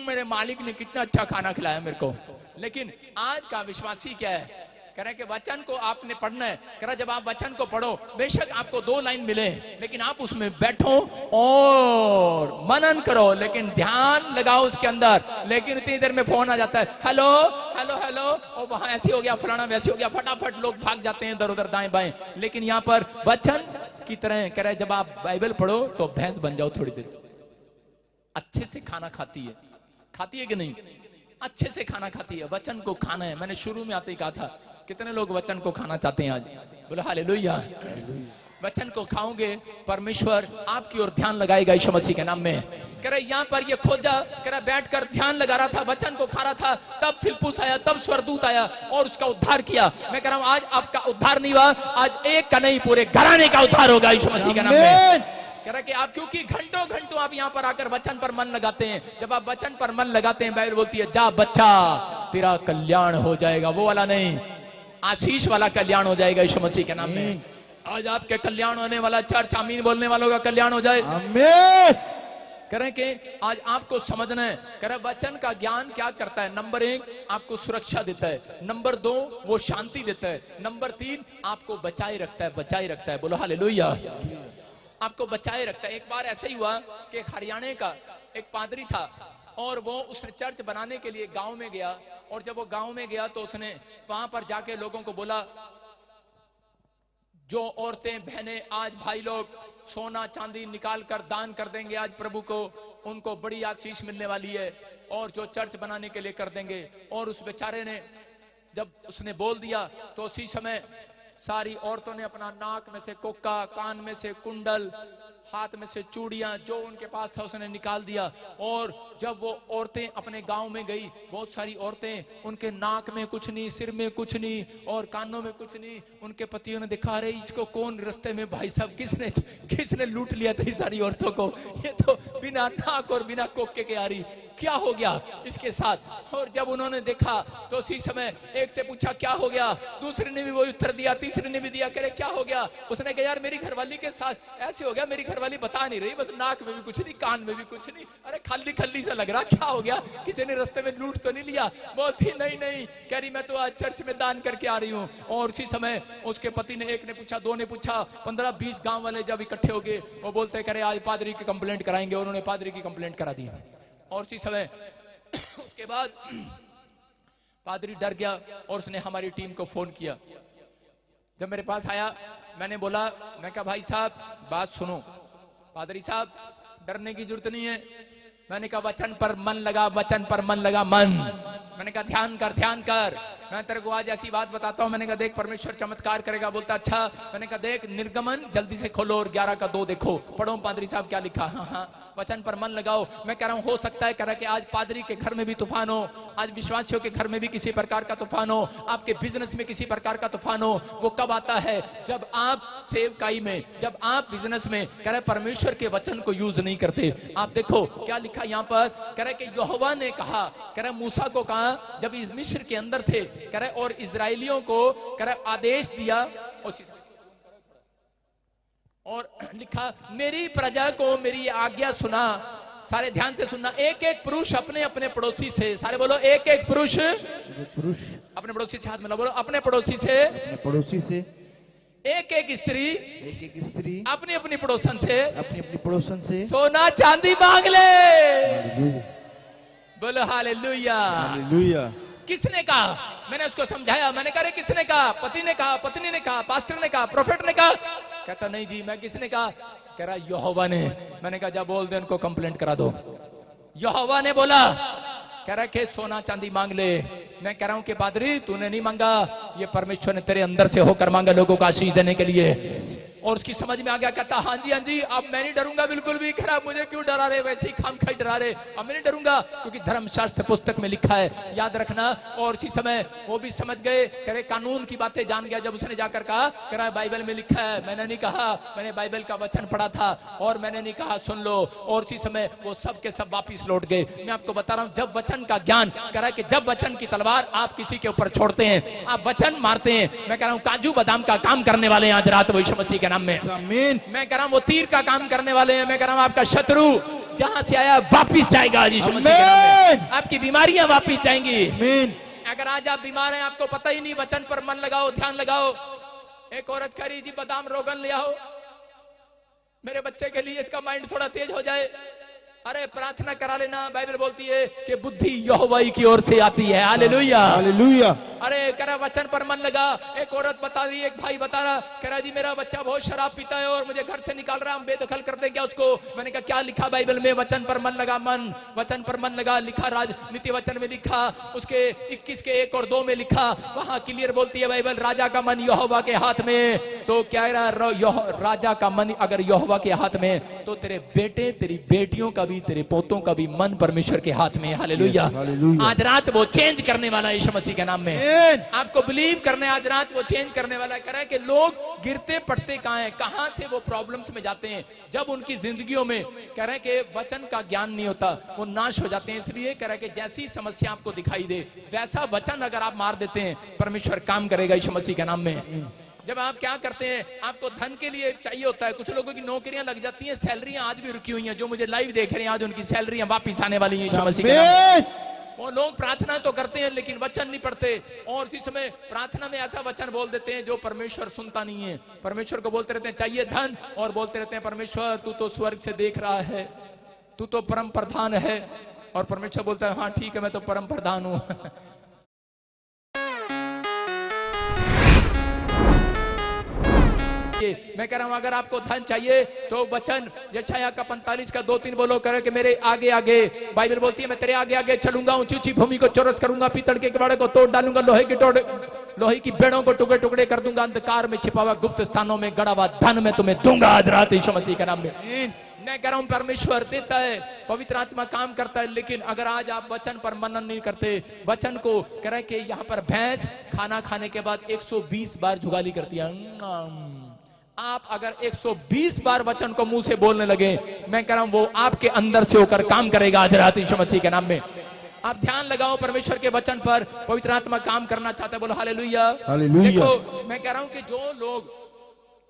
मेरे मालिक ने कितना अच्छा खाना खिलाया मेरे को। लेकिन आज का विश्वासी क्या है? कह रहे कि वचन को आपने पढ़ना है। कह रहा जब आप वचन को पढ़ो, बेशक आपको 2 लाइन मिले, लेकिन आप उसमें बैठो और मनन करो, लेकिन ध्यान लगाओ उसके अंदर। लेकिन इतनी देर में फोन आ जाता है, हेलो हेलो हेलो, और वहां ऐसे हो गया, फलाना वैसे हो गया, फटाफट लोग भाग जाते हैं इधर उधर दाएं बाएं। लेकिन यहाँ पर वचन की तरह कह रहे जब आप बाइबल पढ़ो तो भैंस बन जाओ थोड़ी देर। अच्छे से खाना खाती है कि नहीं? अच्छे से खाना खाती है। वचन को खाना है। मैंने शुरू में आते ही कहा था, कितने लोग वचन को खाना चाहते हैं आज? बोलो हालेलुया। वचन को खाओगे, परमेश्वर आपकी ओर ध्यान लगाएगा यीशु मसीह के नाम में। कह रहे यहाँ पर ये खोजा, कह रहा बैठकर ध्यान लगा रहा था, वचन को खा रहा था, तब फिलिप्पुस आया, तब स्वर्गदूत आया और उसका उद्धार किया। मैं कह रहा हूँ आज आपका उद्धार नहीं हुआ, आज एक का नहीं पूरे घराने का उद्धार होगा यीशु मसीह के नाम में। कह रहा कि आप क्योंकि घंटों घंटों आप यहाँ पर आकर वचन पर मन लगाते हैं। जब आप वचन पर मन लगाते हैं, बाइबल बोलती है जा बच्चा तेरा कल्याण हो जाएगा। वो वाला नहीं, आशीष वाला कल्याण हो जाएगा यीशु मसीह के नाम में। आज आपके कल्याण होने वाला, चर्च आमीन बोलने वालों का कल्याण हो जाए। आमीन। कह रहे कि आज आपको समझना है। कह रहे वचन का ज्ञान क्या करता है? नंबर 1 आपको सुरक्षा देता है, नंबर 2 वो शांति देता है, नंबर 3 आपको बचाए रखता है। बोलो हालेलुया। आपको बचाए रखता है। एक बार ऐसा ही हुआ कि एक हरियाणा का एक पादरी था, और वो उसने चर्च बनाने के लिए गांव में गया, और जब वो गांव में गया तो उसने वहां पर जाके लोगों को बोला, जो औरतें बहनें आज भाई लोग सोना चांदी निकाल कर दान कर देंगे आज प्रभु को, उनको बड़ी आशीष मिलने वाली है, और जो चर्च बनाने के लिए कर देंगे। और उस बेचारे ने जब उसने बोल दिया तो उसी समय सारी औरतों ने अपना नाक में से कोका, कान में से कुंडल, हाथ में से चूड़ियां, जो उनके पास था उसने निकाल दिया। और जब वो औरतें अपने गांव में गई, बहुत सारी औरतें, उनके नाक में कुछ नहीं, सिर में कुछ नहीं और कानों में कुछ नहीं। उनके पतियों ने देखा, अरे इसको कौन रास्ते में भाई साहब किसने लूट लिया था इस सारी औरतों को, ये तो बिना नाक और बिना कोके के आ रही, क्या हो गया इसके साथ। और जब उन्होंने देखा तो उसी समय एक से पूछा क्या हो गया, दूसरे ने भी वही उत्तर दिया, तीसरे ने भी दिया। कह रहे क्या हो गया? उसने कहा यार मेरी घरवाली के साथ ऐसे हो गया, मेरी घरवाली बता नहीं रही, बस नाक में भी कुछ नहीं, कान में भी कुछ नहीं, अरे खाली खाली सा लग रहा, क्या हो गया? किसी ने रास्ते में लूट तो नहीं लिया? बोलती नहीं नहीं, कह रही मैं तो आज चर्च में दान करके आ रही हूँ। और उसी समय उसके पति ने, एक ने पूछा, दो ने पूछा, 15-20 गांव वाले जब इकट्ठे हो गए, वो बोलते करे आज पादरी की कंप्लेंट कराएंगे। उन्होंने पादरी की कंप्लेंट करा दी। और उसी समय उसके बाद पादरी डर गया और उसने हमारी टीम को फोन किया। जब मेरे पास आया, मैंने बोला, मैं कहा भाई साहब बात सुनो, पादरी साहब डरने की जरूरत नहीं है, मैंने कहा वचन पर मन लगा, वचन पर मन लगा, मन। मैंने कहा ध्यान कर, ध्यान कर, मैं तेरे को आज ऐसी बात बताता हूँ। मैंने कहा देख परमेश्वर चमत्कार करेगा। बोलता अच्छा। मैंने कहा देख निर्गमन जल्दी से खोलो और 11 का 2 देखो, पढ़ो पादरी साहब क्या लिखा। हाँ हाँ, वचन पर मन लगाओ। मैं कह रहा हूँ हो सकता है कह रहा कि आज पादरी के घर में भी तूफान हो, आज विश्वासियों के घर में भी किसी प्रकार का तूफान हो, आपके बिजनेस में किसी प्रकार का तूफान हो। वो कब आता है? जब आप सेवकाई में, जब आप बिजनेस में कह रहे परमेश्वर के वचन को यूज नहीं करते। आप देखो क्या लिखा यहाँ पर, कह रहे कि यहोवा ने कहा, कह रहे मूसा को कहा जब इस मिस्र के अंदर थे, कह रहे और इजराइलियों को कह रहे आदेश दिया और लिखा मेरी प्रजा को मेरी आज्ञा सुना। सारे ध्यान से सुनना, एक एक पुरुष अपने अपने पड़ोसी से, सारे बोलो एक एक पुरुष अपने पड़ोसी से, हाथ मिला बोलो अपने पड़ोसी से, एक एक स्त्री अपनी अपनी पड़ोसन से सोना चांदी मांग ले। बोलो हालेलुया। किसने कहा? मैंने उसको समझाया, मैंने कहा किसने कहा? पति ने कहा, पत्नी ने कहा, पास्टर ने कहा, प्रोफेट ने कहा। कहता नहीं जी मैं किसने कहा? कह रहा यहोवा ने। मैंने कहा जा बोल दे उनको कंप्लेंट करा दो। यहोवा ने बोला, कह रहा कि सोना चांदी मांग ले। मैं कह रहा हूं कि पादरी तूने नहीं मांगा, ये परमेश्वर ने तेरे अंदर से होकर मांगा लोगों को आशीष देने के लिए। और उसकी समझ में आ गया, कहता हाँ जी अब मैं नहीं डरूंगा बिल्कुल भी। कह रहा मुझे क्यों डरा रहे, वैसे ही खाम खाई डरा रहे, अब मैं नहीं डरूंगा क्योंकि धर्मशास्त्र पुस्तक में लिखा है, याद रखना। और उसी समय वो भी समझ गए, कह रहे कानून की बातें जान गया। जब उसने जाकर कहा, कह रहा बाइबल में लिखा है, मैंने नहीं कहा, मैंने बाइबल का वचन पढ़ा था और मैंने नहीं कहा, सुन लो। और उसी समय वो सब के सब वापिस लौट गए। मैं आपको बता रहा हूं जब वचन का ज्ञान, कह रहा है कि जब वचन की तलवार आप किसी के ऊपर छोड़ते हैं, आप वचन मारते हैं, मैं कह रहा हूं काजू बादाम का काम करने वाले आज रात वो यीशु मसीह के नाम में। मैं कह रहा हूं वो तीर का काम करने वाले हैं। मैं कह रहा हूं आपका शत्रु जहां से आया वापिस जाएगा यीशु मसीह के नाम में। आपकी बीमारियां वापिस जाएंगी। अगर आज आप बीमार हैं, आपको पता ही नहीं, वचन पर मन लगाओ, ध्यान लगाओ। एक औरत कह रही जी बादाम रोगन ले आओ मेरे बच्चे के लिए, इसका माइंड थोड़ा तेज हो जाए। अरे प्रार्थना करा लेना, बाइबल बोलती है कि बुद्धि यहोवा की ओर से आती है। Hallelujah hallelujah. अरे कह रहा वचन पर मन लगा। एक औरत बता रही, एक भाई बता रहा, कह रहा जी मेरा बच्चा बहुत शराब पीता है और मुझे घर से निकाल रहा, हम बेदखल कर दें क्या उसको? मैंने कहा क्या लिखा बाइबल में? वचन पर मन लगा, मन वचन पर मन लगा लिखा, राजनीति वचन में लिखा, उसके 21 के 1 और 2 में लिखा। वहां क्लियर बोलती है बाइबल, राजा का मन यहोवा के हाथ में। तो क्या राजा का मन अगर यहोवा के हाथ में, तो तेरे बेटे तेरी बेटियों का भी, तेरे पोतों का भी मन परमेश्वर के हाथ में। हालेलुया। आज रात वो चेंज करने वाला है यीशु मसीह के नाम में। आपको बिलीव करने, आज रात वो चेंज करने वाला है। कि लोग गिरते पड़ते कहां हैं, कहां से वो प्रॉब्लम्स में जाते हैं? जब उनकी जिंदगियों में कह रहे हैं कि वचन का ज्ञान नहीं होता, वो नाश हो जाते हैं। इसलिए कह रहे हैं कि जैसी समस्या आपको दिखाई दे वैसा वचन अगर आप मार देते हैं, परमेश्वर काम करेगा यीशु मसीह के नाम में। जब आप क्या करते हैं, आपको धन के लिए चाहिए होता है। कुछ लोगों की नौकरियां लग जाती हैं, सैलरियां आज भी रुकी हुई हैं। जो मुझे लाइव देख रहे हैं, आज उनकी सैलरियां वापिस आने वाली हैं यीशु मसीह के नाम में। वो लोग प्रार्थना तो करते हैं लेकिन वचन नहीं पढ़ते, और इसी समय प्रार्थना में ऐसा वचन बोल देते हैं जो परमेश्वर सुनता नहीं है। परमेश्वर को बोलते रहते हैं चाहिए धन, और बोलते रहते हैं परमेश्वर तू तो स्वर्ग से देख रहा है, तू तो परम प्रधान है। और परमेश्वर बोलता है हाँ ठीक है मैं तो परम प्रधान हूं। मैं कह रहा हूं अगर आपको धन चाहिए तो वचन यशायाह का 45 का 2-3 बोलो, करे कि मेरे आगे आगे, बाइबल बोलती है मैं तेरे आगे आगे चलूंगा, ऊंची ऊंची भूमि को चौरस करूंगा, पीतल के कबाड़े को तोड़ डालूंगा, लोहे की बेड़ों को टुकड़े टुकड़े कर दूंगा, अंधकार में छिपा हुआ गुप्त स्थानों में गड़ा हुआ धन मैं तुम्हें दूंगा आज रात यीशु मसीह के नाम में। मैं कह रहा हूं परमेश्वर देता है, पवित्र आत्मा काम करता है, लेकिन अगर आज आप वचन पर मनन नहीं करते, वचन को कह रहे कि यहाँ पर भैंस खाना खाने के बाद 120 बार जुगाली करती है। आप अगर 120 बार वचन को मुंह से बोलने लगे, मैं कह रहा हूं वो आपके अंदर से होकर काम करेगा आज रात यीशु मसीह के नाम में। आप ध्यान लगाओ परमेश्वर के वचन पर, पवित्र आत्मा काम करना चाहता है, बोलो हालेलुया। देखो मैं कह रहा हूं कि जो लोग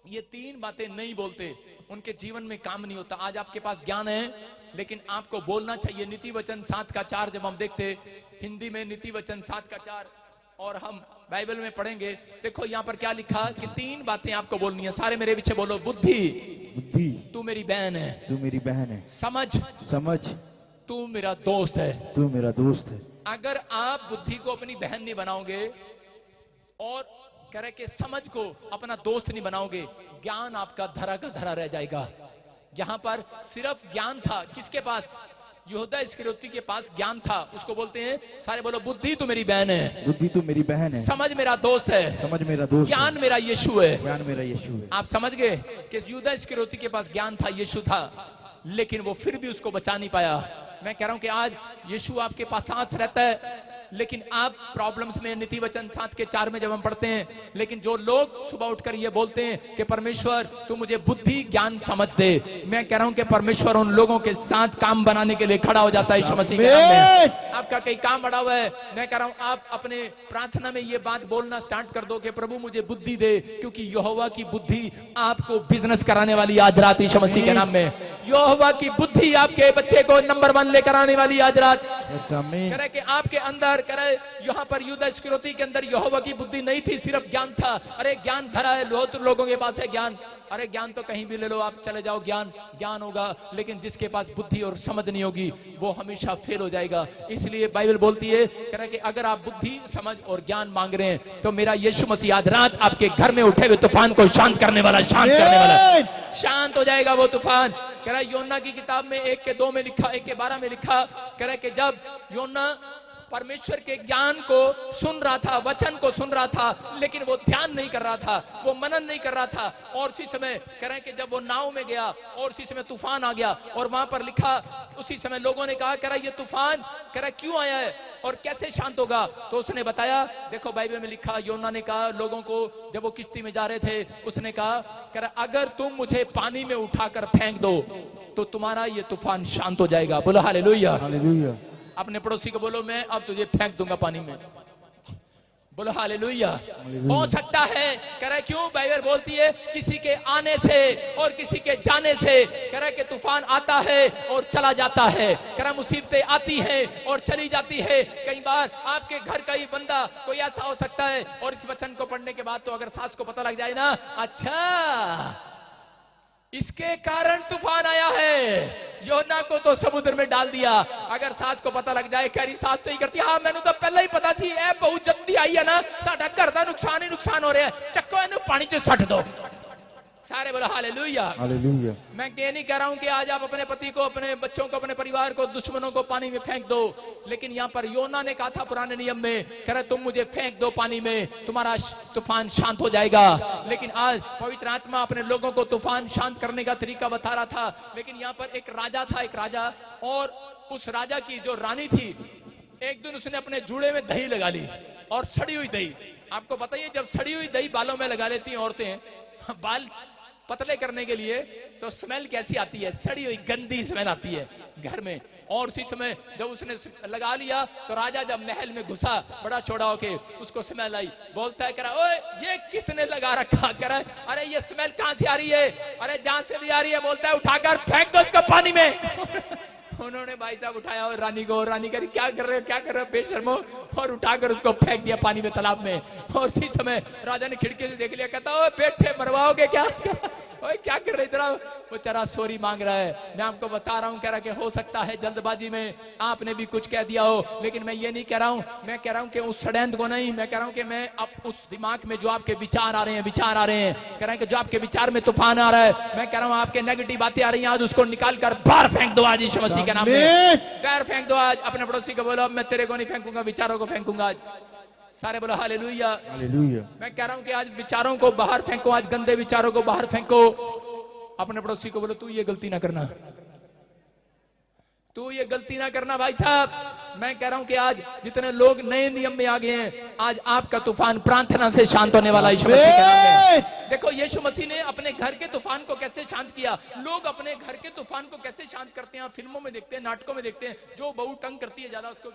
ये 3 बातें नहीं बोलते उनके जीवन में काम नहीं होता। आज आपके पास ज्ञान है लेकिन आपको बोलना चाहिए। नीति वचन 7 का 4 जब हम देखते हिंदी में, नीति वचन 7 का 4 और हम बाइबल में पढ़ेंगे, देखो यहाँ पर क्या लिखा कि 3 बातें आपको बोलनी है। सारे मेरे पीछे बोलो, बुद्धि बुद्धि तू मेरी बहन है, तू मेरी बहन है। समझ समझ तू मेरा दोस्त है, तू मेरा दोस्त है। अगर आप बुद्धि को अपनी बहन नहीं बनाओगे और कह रहे कि समझ को अपना दोस्त नहीं बनाओगे, ज्ञान आपका धरा का धरा रह जाएगा। यहाँ पर सिर्फ ज्ञान था, किसके पास? यहूदा इस्करियोती के पास ज्ञान था, उसको बोलते हैं, सारे बोलो बुद्धि तो मेरी बहन है, बुद्धि तो मेरी बहन है, समझ मेरा दोस्त है, समझ मेरा दोस्त है, ज्ञान मेरा यीशु है। ज्ञान मेरा यीशु है। आप समझ गए कि यहूदा इस्करियोती के पास ज्ञान था, यीशु था, लेकिन वो फिर भी उसको बचा नहीं पाया। मैं कह रहा हूं कि आज यीशु आपके पास सांस रहता है, लेकिन आप प्रॉब्लम्स में, नीति वचन 7:4 में जब हम पढ़ते हैं, लेकिन जो लोग सुबह उठकर ये बोलते हैं कि परमेश्वर तू मुझे बुद्धि ज्ञान समझ दे, मैं कह रहा हूं कि परमेश्वर उन लोगों के साथ काम बनाने के लिए खड़ा हो जाता है यीशु मसीह के नाम में। आपका कई काम बढ़ा हुआ है, मैं कह रहा हूं आप अपने प्रार्थना में ये बात बोलना स्टार्ट कर दो कि प्रभु मुझे बुद्धि दे, क्योंकि यहोवा की बुद्धि आपको बिजनेस कराने वाली आज रात यीशु मसीह के नाम में। यहोवा की बुद्धि आपके बच्चे को नंबर 1 लेकर आने वाली आज रात। करे कि आपके अंदर, करे यहाँ पर यहूदा इस्करियोती के अंदर यहोवा की बुद्धि नहीं थी, सिर्फ ज्ञान था। अरे ज्ञान भरा है, बहुत लोगों के पास है ज्ञान। अरे ज्ञान तो कहीं भी ले लो, आप चले जाओ, ज्ञान होगा, लेकिन जिसके पास बुद्धि और समझ नहीं होगी वो हमेशा फेल हो जाएगा। इसलिए बाइबल बोलती है करे कि अगर आप बुद्धि, समझ और ज्ञान मांग रहे हैं तो मेरा यीशु मसीह आज रात आपके घर में उठे हुए तूफान को शांत करने वाला, शांत करने वाला, शांत हो जाएगा वो तूफान। कह रहा योना की किताब में 1:2 में लिखा, 1:12 में लिखा, कह रहा कि जब योना परमेश्वर के ज्ञान को सुन रहा था, वचन को सुन रहा था, लेकिन वो ध्यान नहीं कर रहा था, वो मनन नहीं कर रहा था। और उसी समय कह रहे हैं कि जब वो नाव में गया और उसी समय तूफान आ गया, और वहां पर लिखा उसी समय लोगों ने कहा, कह रहा ये तूफान कह रहा क्यों आया है और कैसे शांत होगा? तो उसने बताया, देखो बाइबल में लिखा, योना ने कहा लोगों को, जब वो किश्ती में जा रहे थे, उसने कहा कह रहा अगर तुम मुझे पानी में उठाकर फेंक दो तो तुम्हारा ये तूफान शांत हो जाएगा। बोलो हालेलुया, हालेलुया। अपने पड़ोसी को बोलो मैं अब तुझे फेंक दूंगा पानी में। बोलो हालेलुया। हो सकता है, कह रहा क्यों? बाइबल बोलती है किसी के आने से और किसी के जाने से, कह रहा कि तूफान आता है और चला जाता है, कह रहा मुसीबतें आती हैं और चली जाती है। कई बार आपके घर का ही बंदा कोई ऐसा हो सकता है, और इस वचन को पढ़ने के बाद तो अगर सास को पता लग जाए ना, अच्छा इसके कारण तूफान आया है, योना को तो समुद्र में डाल दिया। अगर सास को पता लग जाए, कह रही सास सही करती, हाँ मैंने तो पहले ही पता सी, ए बहुत जल्दी आई है ना, साडा घर का नुकसान ही नुकसान हो रहा है, चक्को इन्हें पानी च सट दो। सारे बोलो हालेलुया, हालेलुया। मैं ये नहीं कह रहा हूं कि आज आप अपने पति को, अपने बच्चों को, अपने परिवार को, दुश्मनों को पानी में फेंक दो, लेकिन यहाँ पर योना ने कहा था पुराने नियम में, कह रहे तुम मुझे फेंक दो पानी में, तुम्हारा तूफान शांत हो जाएगा। लेकिन आज पवित्र आत्मा अपने लोगों को तूफान शांत करने का तरीका बता रहा था। लेकिन यहाँ पर एक राजा था, एक राजा, और उस राजा की जो रानी थी, एक दिन उसने अपने जूड़े में दही लगा ली, और सड़ी हुई दही। आपको पता ही है जब सड़ी हुई दही बालों में लगा लेती हैं औरतें, बाल पतले करने के लिए, तो स्मेल कैसी आती है? सड़ी हुई गंदी स्मेल आती है घर में। और उसी समय जब उसने लगा लिया तो राजा जब महल में घुसा, बड़ा चौड़ा होके, उसको स्मेल आई, बोलता है कह रहा ओए ये किसने लगा रखा? कह रहा है अरे ये स्मेल कहां से आ रही है? अरे जहां से भी आ रही है, बोलता है उठाकर फेंक दो इसको पानी में। उन्होंने भाई साहब उठाया और रानी को, रानी कह रही क्या कर रहे हो, क्या कर रहे हो बेशर्मो, और उठाकर उसको फेंक दिया पानी में, तालाब में। और उसी समय राजा ने खिड़की से देख लिया, कहता ओए बैठे मरवाओगे क्या? ओए क्या कर रहे इधर? वो चरा सॉरी मांग रहा है। मैं आपको बता रहा हूँ, कह रहा कि हो सकता है जल्दबाजी में आपने भी कुछ कह दिया हो, लेकिन मैं ये नहीं कह रहा हूँ, मैं कह रहा हूँ कि उस षड्यंत्र को नहीं, मैं कह रहा हूँ कि मैं अब उस दिमाग में जो आपके विचार आ रहे हैं, विचार आ रहे हैं, कह रहे हैं कि जो आपके विचार में तूफान आ रहा है, मैं कह रहा हूँ आपके नेगेटिव बातें आ रही हैं, आज उसको निकाल कर बाहर फेंक दो आज यीशु मसीह के नाम में। बाहर फेंक दो आज। अपने पड़ोसी को बोलो मैं तेरे को नहीं फेंकूंगा, विचारों को फेंकूंगा आज। सारे बोलो हालेलुया, हालेलुया। मैं कह रहा हूँ कि आज विचारों को बाहर फेंको, आज गंदे विचारों को बाहर फेंको। अपने पड़ोसी को बोलो तू ये गलती ना करना, तू ये गलती ना करना भाई साहब। मैं कह रहा हूं कि आज जितने लोग नए नियम में आ गए हैं, आज आपका तूफान प्रार्थना से शांत होने वाला यीशु मसीह के नाम में। देखो यीशु मसीह ने अपने घर के तूफान को कैसे शांत किया। लोग अपने घर के तूफान को कैसे शांत करते हैं, फिल्मों में देखते हैं, नाटकों में देखते हैं, जो बहू तंग करती है ज्यादा उसको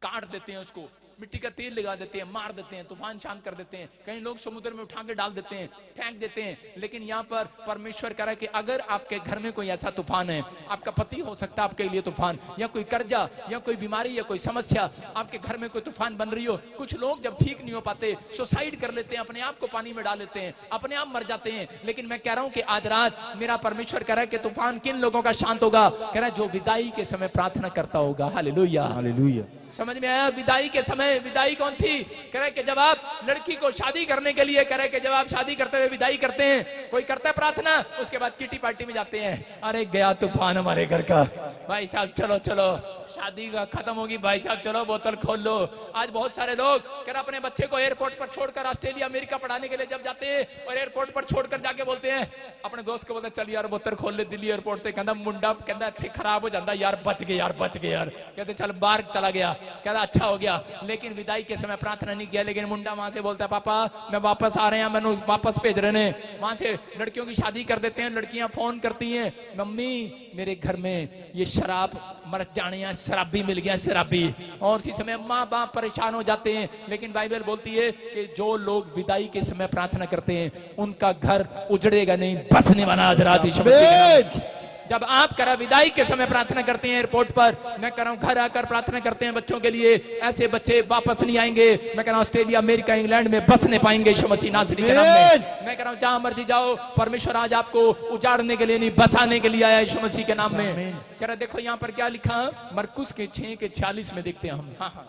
काट देते हैं, उसको मिट्टी का तेल लगा देते हैं, मार देते हैं, तूफान शांत कर देते हैं। कई लोग समुद्र में उठा के डाल देते हैं, फेंक देते हैं। लेकिन यहाँ पर परमेश्वर कह रहा है कि अगर आपके घर में कोई ऐसा तूफान है, आपका पति हो सकता है आपके लिए तूफान, या कोई कर्जा, या कोई बीमारी, या कोई समस्या आपके घर में कोई तूफान बन रही हो। कुछ लोग जब ठीक नहीं हो पाते सुसाइड कर लेते हैं, अपने आप को पानी में डाल लेते हैं, अपने आप मर जाते हैं। लेकिन मैं कह रहा हूं कि आज रात मेरा परमेश्वर कह रहा है कि तूफान किन लोगों का शांत होगा? कह रहा है जो विदाई के समय प्रार्थना करता होगा। Hallelujah, hallelujah. समझ में आया? विदाई के समय हैं विदाई कौन सी? कह रहे कि जब आप लड़की को शादी करने के लिए, कह रहे कि जब आप शादी करते हुए विदाई करते हैं, कोई करता है प्रार्थना, उसके बाद किटी पार्टी में जाते हैं, अरे गया तूफान हमारे घर का, भाई साहब चलो चलो शादी का खत्म होगी, भाई साहब चलो बोतल खोल लो। आज बहुत सारे लोग कह रहे अपने बच्चे को एयरपोर्ट पर छोड़कर ऑस्ट्रेलिया अमेरिका पढ़ाने के लिए जब जाते हैं और एयरपोर्ट पर छोड़कर जाके बोलते हैं अपने दोस्त को, बोलते चल यार बोतल खोल ले दिल्ली एयरपोर्ट से, कहता मुंडा कहता खराब हो जाता यार, बच गए यार बच गए यार, कहते चल बाहर चला गया, कहता अच्छा हो गया, लेकिन विदाई के समय प्रार्थना नहीं किया। लेकिन मुंडा वहां से बोलता है पापा मैं वापस आ रहे हैं, मैंने वापस भेज रहे हैं। वहां से लड़कियों की शादी कर देते हैं, लड़कियां फोन करती हैं मम्मी मेरे घर में ये शराब मर जाने, शराबी मिल गया शराबी, और इसी समय माँ बाप परेशान हो जाते हैं। लेकिन बाइबल बोलती है कि जो लोग विदाई के समय प्रार्थना करते हैं उनका घर उजड़ेगा नहीं, बसने वाला हजरात यीशु मसीह के नाम में। जब आप करा विदाई के समय प्रार्थना करते हैं एयरपोर्ट पर, मैं कह रहा हूं घर आकर प्रार्थना करते हैं बच्चों के लिए, ऐसे बच्चे वापस नहीं आएंगे। मैं कह रहा हूं ऑस्ट्रेलिया अमेरिका इंग्लैंड में बसने पाएंगे यीशु मसीह नासरी के नाम में। मैं कह रहा हूं जहां मर्जी जाओ, परमेश्वर आज आपको उजाड़ने के लिए नहीं बसाने के लिए आया यीशु मसीह के नाम में। कह रहा देखो यहाँ पर क्या लिखा, मरकुस के 6:46 में देखते हैं हम। हाँ हाँ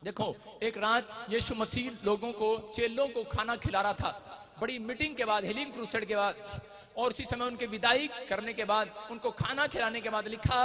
देखो, एक रात यीशु मसीह लोगों को, चेलों को खाना खिला रहा था, बड़ी मीटिंग के बाद, हीलिंग क्रूसेड के बाद, और उसी समय उनके विदाई करने के बाद, उनको खाना खिलाने के बाद लिखा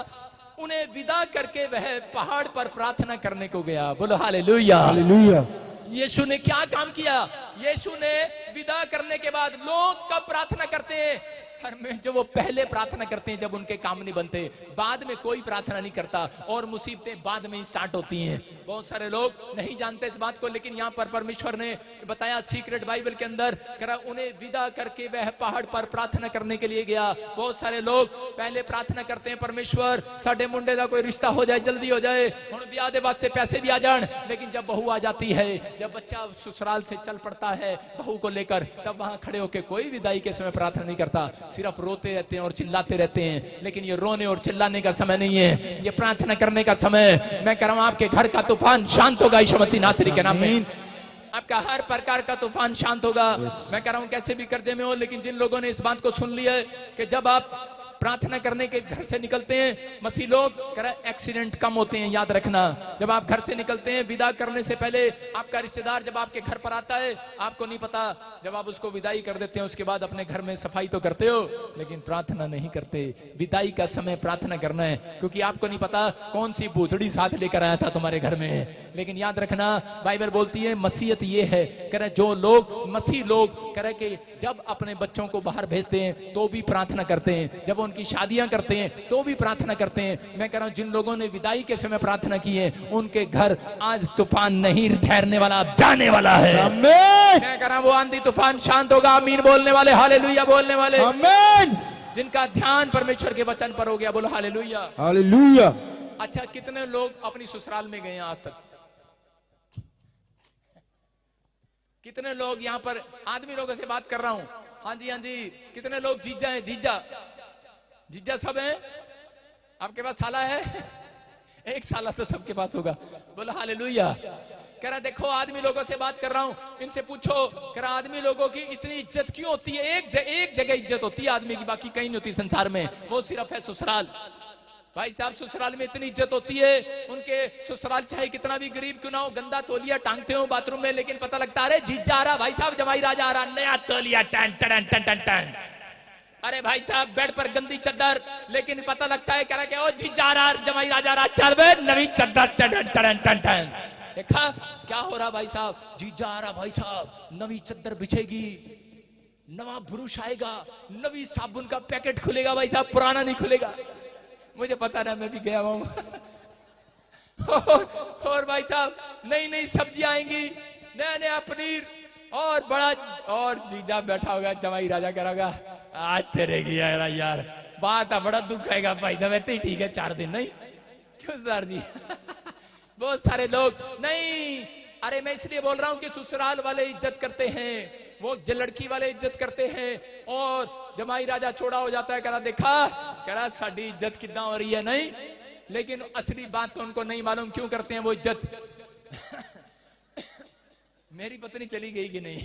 उन्हें विदा करके वह पहाड़ पर प्रार्थना करने को गया। बोलो हालेलुया हालेलुया। यीशु ने क्या काम किया? यीशु ने विदा करने के बाद, लोग कब प्रार्थना करते हैं? हर में जो वो पहले प्रार्थना करते हैं जब उनके काम नहीं बनते, बाद में कोई प्रार्थना नहीं करता और मुसीबतें बाद में ही स्टार्ट होती हैं। बहुत सारे लोग नहीं जानते इस बात को, लेकिन यहाँ पर परमेश्वर ने बताया सीक्रेट बाइबल के अंदर, करा उन्हें विदा करके वह पहाड़ पर प्रार्थना करने के लिए गया। बहुत सारे लोग पहले प्रार्थना करते हैं परमेश्वर साडे मुंडे का कोई रिश्ता हो जाए, जल्दी हो जाए, हुण ब्याह दे वास्ते पैसे भी आ जान। लेकिन जब बहू आ जाती है, जब बच्चा ससुराल से चल पड़ता है बहू को लेकर, तब वहां खड़े होकर कोई विदाई के समय प्रार्थना नहीं करता, सिर्फ रोते रहते हैं और चिल्लाते रहते हैं। लेकिन ये रोने और चिल्लाने का समय नहीं है, ये प्रार्थना करने का समय। मैं कह रहा हूं आपके घर का तूफान शांत होगा यीशु मसीह नासरी के नाम में। आपका हर प्रकार का तूफान शांत होगा। मैं कह रहा हूं कैसे भी कर्जे में हो, लेकिन जिन लोगों ने इस बात को सुन लिया है कि जब आप प्रार्थना करने के घर से निकलते हैं, मसीह लोग कह रहे एक्सीडेंट कम होते हैं, याद रखना। जब आप घर से निकलते हैं, विदा करने से पहले आपका रिश्तेदार जब आपके घर पर आता है, आपको नहीं पता, जब आप उसको विदाई कर देते हैं उसके बाद अपने घर में सफाई तो करते हो, लेकिन प्रार्थना नहीं करते। विदाई का समय प्रार्थना करना है, क्योंकि आपको नहीं पता कौन सी भूतड़ी साथ लेकर आया था तुम्हारे घर में। लेकिन याद रखना बाइबल बोलती है मसीहत ये है, कह रहे जो लोग मसीह लोग कह रहे कि जब अपने बच्चों को बाहर भेजते हैं तो भी प्रार्थना करते हैं, जब उनकी शादियां करते हैं तो भी प्रार्थना करते हैं। मैं कह रहा हूं जिन लोगों ने विदाई के समय प्रार्थना की है, उनके घर आज तूफान नहीं ठहरने वाला, जाने वाला है। आमीन। मैं कह रहा हूं वो आंधी तूफान शांत होगा। आमीन बोलने वाले, हालेलुया बोलने वाले, आमीन। जिनका ध्यान परमेश्वर के वचन पर हो गया, बोलो हालेलुया हालेलुया। अच्छा, कितने लोग अपनी ससुराल में गए हैं आज तक? कितने लोग यहाँ पर आदमी लोगों से बात कर रहा हूं? हाँ जी हाँ जी। कितने लोग जीजा हैं? जीजा जीजा सब हैं? आपके पास साला है? एक साला तो सबके पास होगा, बोलो हालेलुया। कह रहा देखो आदमी लोगों से बात कर रहा हूं, इनसे पूछो, कह रहा आदमी लोगों की इतनी इज्जत क्यों होती है? एक जगह इज्जत होती है आदमी की, बाकी कहीं नहीं होती संसार में, वो सिर्फ है ससुराल। भाई साहब ससुराल में इतनी इज्जत होती है, उनके ससुराल चाहे कितना भी गरीब क्यों ना हो, गंदा तौलिया टांगते हो बाथरूम में, लेकिन पता लगता है जीजा आ रहा, भाई साहब जमाई राजा आ रहा, नया तौलिया टन टन टन टन टन। अरे भाई साहब बेड पर गंदी चद्दर, लेकिन पता लगता है कह रहा कि ओ जीजा आ रहा, जमाई राजा आ रहा, चल बे नवी चद्दर टन टन टन टन। देखा क्या हो रहा भाई साहब? जीजा आ रहा भाई साहब, नवी चद्दर बिछेगी, नवा ब्रुश आएगा, नवी साबुन का पैकेट खुलेगा भाई साहब, पुराना नहीं खुलेगा। मुझे पता ना, मैं भी गया हूं। और भाई साहब नई नई सब्जियां आएंगी, नया नया पनीर, और बड़ा, और जीजा बैठा होगा, जमाई राजा करेगा आज तेरे की यार बात बड़ा दुख आएगा भाई साहब, ऐसे ही ठीक है 4 दिन नहीं क्यों सर जी? बहुत सारे लोग नहीं, अरे मैं इसलिए बोल रहा हूं कि ससुराल वाले इज्जत करते हैं, वो लड़की वाले इज्जत करते हैं, और जमाई राजा छोड़ा हो जाता है, कह रहा देखा, कह रहा साड़ी इज्जत कितना हो रही है नहीं, लेकिन असली बात तो उनको नहीं मालूम क्यों करते हैं वो इज्जत। मेरी पत्नी चली गई कि नहीं?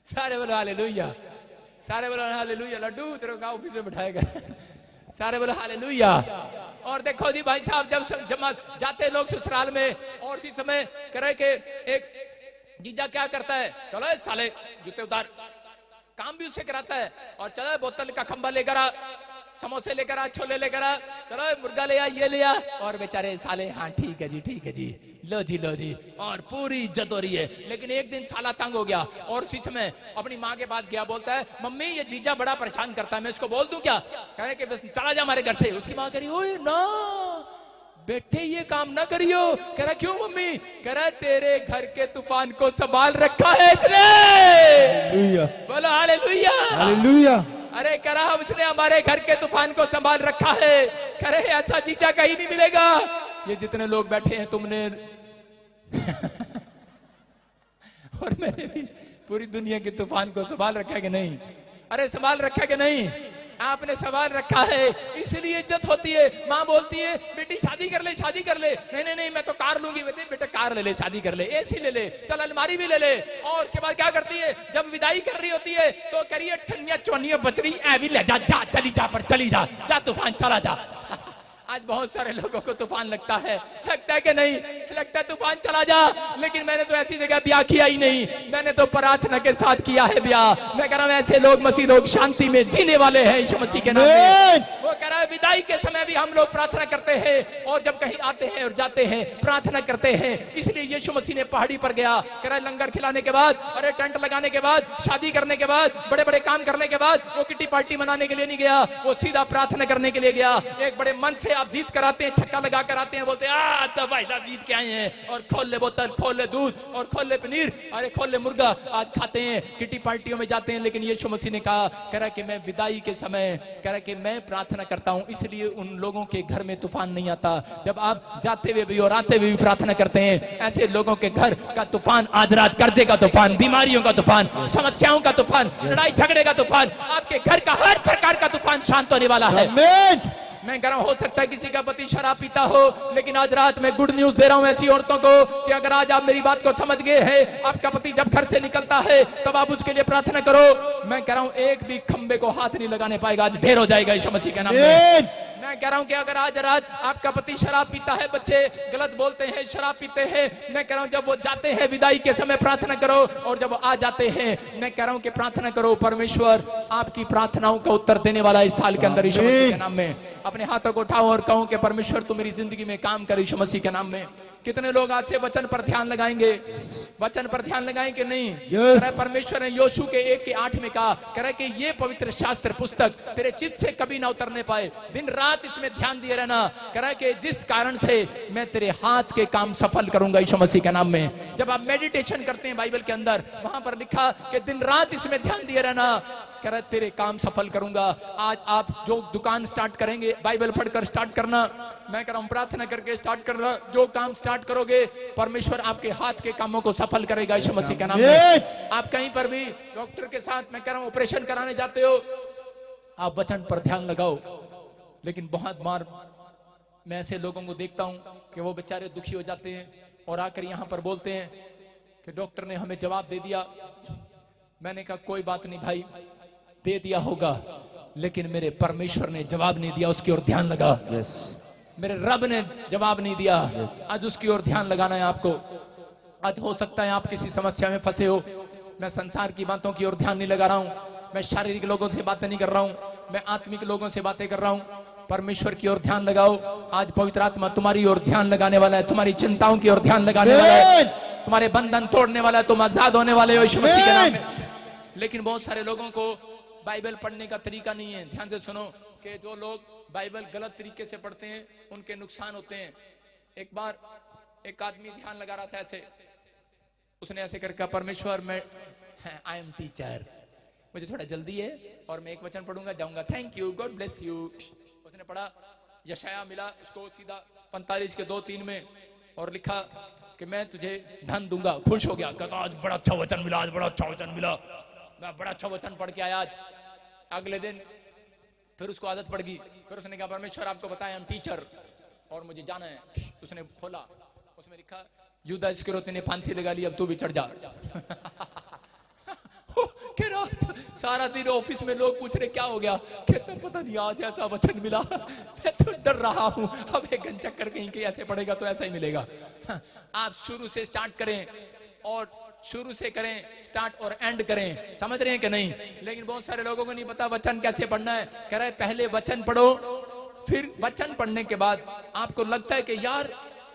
सारे बोलो हालेलुया, सारे बोलो हालेलुया। लड्डू तेरे को ऑफिस में बिठाएगा, सारे बोले हालेलुया। और देखो जी भाई साहब, जब जमा जाते लोग ससुराल में, और इसी समय करे के एक जीजा क्या करता है, चलो ए साले जूते उतार, काम भी उसे कराता है, और चलो बोतल का खंबा लेकर आ, समोसे लेकर आ, छोले लेकर आ, चलो मुर्गा ले आ, ये ले आ, और बेचारे साले हाँ ठीक है जी, ठीक है जी, लो जी लो जी, और पूरी इज्जत हो रही है। लेकिन एक दिन साला तंग हो गया और उसी समय अपनी माँ के पास गया, बोलता है मम्मी ये जीजा बड़ा परेशान करता है, मैं इसको बोल दूं क्या? कह रहे कि बस चला जा हमारे घर से। उसकी माँ कह रही ओए ना बेटे ये काम ना करियो। कह रहा क्यों मम्मी? कह रहा तेरे घर के तूफान को संभाल रखा है इसने। बोलो हालेलुया हालेलुया। अरे कह रहा उसने हमारे घर के तूफान को संभाल रखा है। कह रहे ऐसा जीजा कहीं नहीं मिलेगा। ये जितने लोग बैठे हैं तुमने और मैंने भी पूरी दुनिया के तूफान को संभाल रखा है कि नहीं? अरे संभाल रखा है कि नहीं? आपने सवाल रखा है, इसलिए इज्जत होती है। माँ बोलती है बेटी शादी कर ले, शादी कर ले। नहीं नहीं नहीं मैं तो कार लूंगी। बेटे कार ले ले, शादी कर ले, एसी ले ले, चल अलमारी भी ले ले। और उसके बाद क्या करती है, जब विदाई कर रही होती है तो करिए ठनिया चौनिया बचरी ऐ भी ले जा, जा चली जा पर चली जा, जा तूफान चला जा। आज बहुत सारे लोगों को तूफान लगता है कि नहीं? लगता है तूफान चला जा। लेकिन मैंने तो ऐसी जगह ब्याह किया ही नहीं, मैंने तो प्रार्थना के साथ किया है ब्याह। मैं कह रहा हूं ऐसे लोग मसीह लोग शांति में जीने वाले हैं यीशु मसीह के नाम में। वो कह रहा है विदाई के समय भी हम लोग प्रार्थना करते हैं, और जब कहीं आते हैं और जाते हैं प्रार्थना करते हैं। इसलिए यीशु मसीह ने पहाड़ी पर गया, कह रहा है लंगर खिलाने के बाद, अरे टेंट लगाने के बाद, शादी करने के बाद, बड़े बड़े काम करने के बाद वो किटी पार्टी मनाने के लिए नहीं गया, वो सीधा प्रार्थना करने के लिए गया। एक बड़े मन से आप जीत कर आते हैं, छक्का लगा कर आते हैं, बोलते हैं तो भाई साहब जीत के आए हैं, और खोल ले बोतल, खोल ले दूध, और खोल ले पनीर, अरे खोल ले मुर्गा, आज खाते हैं, किटी पार्टियों में जाते हैं। लेकिन यीशु मसीह ने कहा, कह रहा कि मैं विदाई के समय, कह रहा कि मैं प्रार्थना करता हूं, इसलिए उन लोगों के घर में तूफान नहीं आता। जब आप जाते हुए भी और आते हुए भी प्रार्थना करते हैं, ऐसे लोगों के घर का तूफान, आज रात कर्जे का तूफान, बीमारियों का तूफान, समस्याओं का तूफान, लड़ाई झगड़े का तूफान, आपके घर का हर प्रकार का तूफान शांत होने वाला है। मैं कह रहा हूं हो सकता है किसी का पति शराब पीता हो, लेकिन आज रात में गुड न्यूज दे रहा हूं ऐसी औरतों को कि अगर आज आप मेरी बात को समझ गए हैं, आपका पति जब घर से निकलता है तब आप उसके लिए प्रार्थना करो। मैं कह रहा हूं एक भी खंबे को हाथ नहीं लगाने पाएगा, आज ढेर हो जाएगा यीशु मसीह के नाम में। मैं कह रहा हूं कि अगर आज रात आपका पति शराब पीता है, बच्चे गलत बोलते हैं, शराब पीते हैं, मैं कह रहा हूं जब वो जाते हैं विदाई के समय प्रार्थना करो, और जब आ जाते हैं मैं कह रहा हूं कि प्रार्थना करो। परमेश्वर आपकी प्रार्थनाओं का उत्तर देने वाला इस साल के अंदर यीशु मसीह के नाम में। अपने हाथों को उठाओ और कहो कि परमेश्वर तू मेरी जिंदगी में काम कर यीशु मसीह के नाम में। कितने लोग आज से वचन पर ध्यान लगाएंगे? वचन पर ध्यान लगाएंगे नहीं? परमेश्वर ने योशू के 1:8 में कहा, कह रहा कि ये पवित्र शास्त्र पुस्तक तेरे चित्त से कभी ना उतरने पाए, दिन रात इसमें ध्यान दिए रहना। कह रहा कि जिस कारण से मैं तेरे हाथ के काम सफल करूंगा यीशु मसीह के नाम में। जब आप मेडिटेशन करते हैं बाइबल के अंदर, वहां पर लिखा कि दिन रात इसमें ध्यान दिए रहना, कह रहा तेरे काम सफल करूंगा। आज आप जो दुकान स्टार्ट करेंगे बाइबल पढ़कर स्टार्ट करना, मैं कह रहा हूं प्रार्थना करके स्टार्ट करना। जो काम स्टार्ट करोगे परमेश्वर आपके हाथ के कामों को सफल करेगा यीशु मसीह के नाम में। आप कहीं पर भी डॉक्टर के साथ, मैं कह रहा हूं ऑपरेशन कराने जाते हो, आप वचन पर ध्यान लगाओ। लेकिन बहुत बार मैं ऐसे लोगों को देखता हूं कि वो बेचारे दुखी हो जाते हैं और आकर यहां पर बोलते हैं कि डॉक्टर ने हमें जवाब दे दिया। मैंने कहा कोई बात नहीं भाई, दे दिया होगा, लेकिन मेरे परमेश्वर ने जवाब नहीं दिया, उसकी ओर ध्यान लगा। मेरे रब ने जवाब नहीं दिया, आज उसकी ओर ध्यान लगाना है आपको। आज हो सकता है आप किसी समस्या में फंसे हो। मैं संसार की बातों की ओर ध्यान नहीं लगा रहा हूं, मैं शारीरिक लोगों से बातें नहीं कर रहा हूं, मैं आत्मिक लोगों से बातें कर रहा हूं। परमेश्वर की ओर ध्यान लगाओ। आज पवित्र आत्मा तुम्हारी ओर ध्यान लगाने वाला है, तुम्हारी चिंताओं की ओर ध्यान लगाने वाला है, तुम्हारे बंधन तोड़ने वाला है, तुम आजाद होने वाले हो यीशु मसीह के नाम में। लेकिन बहुत सारे लोगों को बाइबल पढ़ने का तरीका नहीं है। ध्यान से सुनो कि जो लोग बाइबल गलत तरीके से पढ़ते हैं उनके नुकसान होते हैं। एक बार एक आदमी ध्यान लगा रहा था ऐसे, उसने ऐसे करके परमेश्वर मैं आई एम टीचर, मुझे थोड़ा जल्दी है और मैं एक वचन पढ़ूंगा जाऊंगा, thank you, God bless you. उसने पढ़ा, यशाया मिला उसको सीधा 45 के 2-3 में, और लिखा कि मैं तुझे धन दूंगा। खुश हो गया, कहता आज बड़ा अच्छा वचन मिला, आज बड़ा अच्छा वचन मिला, मैं बड़ा अच्छा वचन पढ़ के आया आज। अगले दिन फिर उसको आदत पड़ गई, फिर उसने कहा परमेश्वर आपको बताया हम टीचर और मुझे जाना है। उसने खोला, उसमें लिखा यूदा इस्करियोती ने फांसी लगा ली, अब तू भी चढ़ जा। सारा दिन ऑफिस में लोग पूछ रहे क्या हो गया, कहता पता नहीं आज ऐसा वचन मिला, मैं तो डर रहा हूं अब एक चक्कर कहीं के ऐसे पड़ेगा तो ऐसा ही मिलेगा। हाँ, आप शुरू से स्टार्ट करें और शुरू से करें स्टार्ट और एंड करें, समझ रहे हैं कि नहीं? लेकिन बहुत सारे लोगों को नहीं पता वचन कैसे पढ़ना है। कह रहे पहले वचन पढ़ो, फिर वचन पढ़ने के बाद आपको लगता है कि यार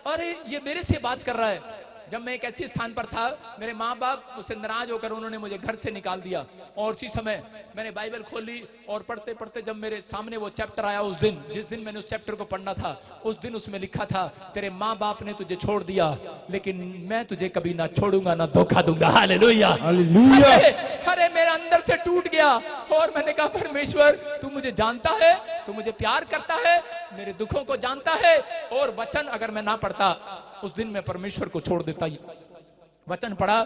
अरे ये मेरे से बात कर रहा है। जब मैं एक ऐसे स्थान पर था, मेरे माँ बाप मुझसे नाराज होकर उन्होंने मुझे घर से निकाल दिया, और उसी समय मैंने बाइबल खोली और पढ़ते पढ़ते जब मेरे सामने वो चैप्टर आया, उस दिन जिस दिन मैंने उस चैप्टर को पढ़ना था, उस दिन उसमें लिखा था तेरे माँ बाप ने तुझे छोड़ दिया लेकिन मैं तुझे कभी ना छोड़ूंगा ना धोखा दूंगा। Hallelujah, hallelujah. अरे मेरे अंदर से टूट गया और मैंने कहा परमेश्वर तू मुझे जानता है, तू मुझे प्यार करता है, मेरे दुखों को जानता है, और वचन अगर मैं ना पढ़ता उस दिन मैं परमेश्वर को छोड़ देता। वचन पढ़ा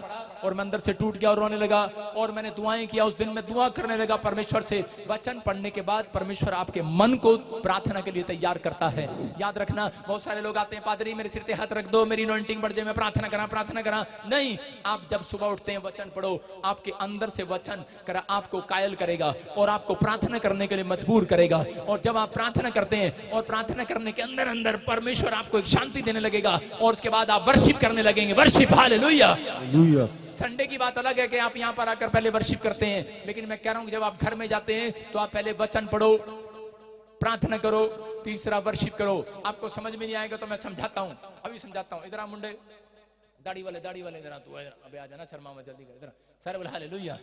और मैं अंदर से टूट गया और रोने लगा, और मैंने दुआएं किया। उस दिन मैं दुआ करने लगा परमेश्वर से। वचन पढ़ने के बाद परमेश्वर आपके मन को प्रार्थना के लिए तैयार करता है। याद रखना, बहुत सारे लोग आते हैं पादरी मेरे सिर पे हाथ रख दो, मेरी अनॉइंटिंग बढ़ जाए, मैं प्रार्थना करा। नहीं, आप जब सुबह उठते हैं वचन पढ़ो, आपके अंदर से वचन करा आपको कायल करेगा और आपको प्रार्थना करने के लिए मजबूर करेगा। और जब आप प्रार्थना करते हैं और प्रार्थना करने के अंदर अंदर परमेश्वर आपको एक शांति देने लगेगा, और उसके बाद आप वर्शिप करने लगेंगे। Worship, hallelujah. संडे की बात अलग है कि आप यहाँ पर आकर पहले वर्शिप करते हैं, लेकिन मैं कह रहा हूँ जब आप घर में जाते हैं तो आप पहले वचन पढ़ो, प्रार्थना करो, तीसरा वर्शिप करो। आपको समझ में नहीं आएगा तो मैं समझाता हूँ, अभी समझाता हूँ। इधर आ मुंडे, दाढ़ी वाले इधर आ, तू अबे आ जाना, शर्मा मत, जल्दी कर। इधर सारे बोले हालेलुया।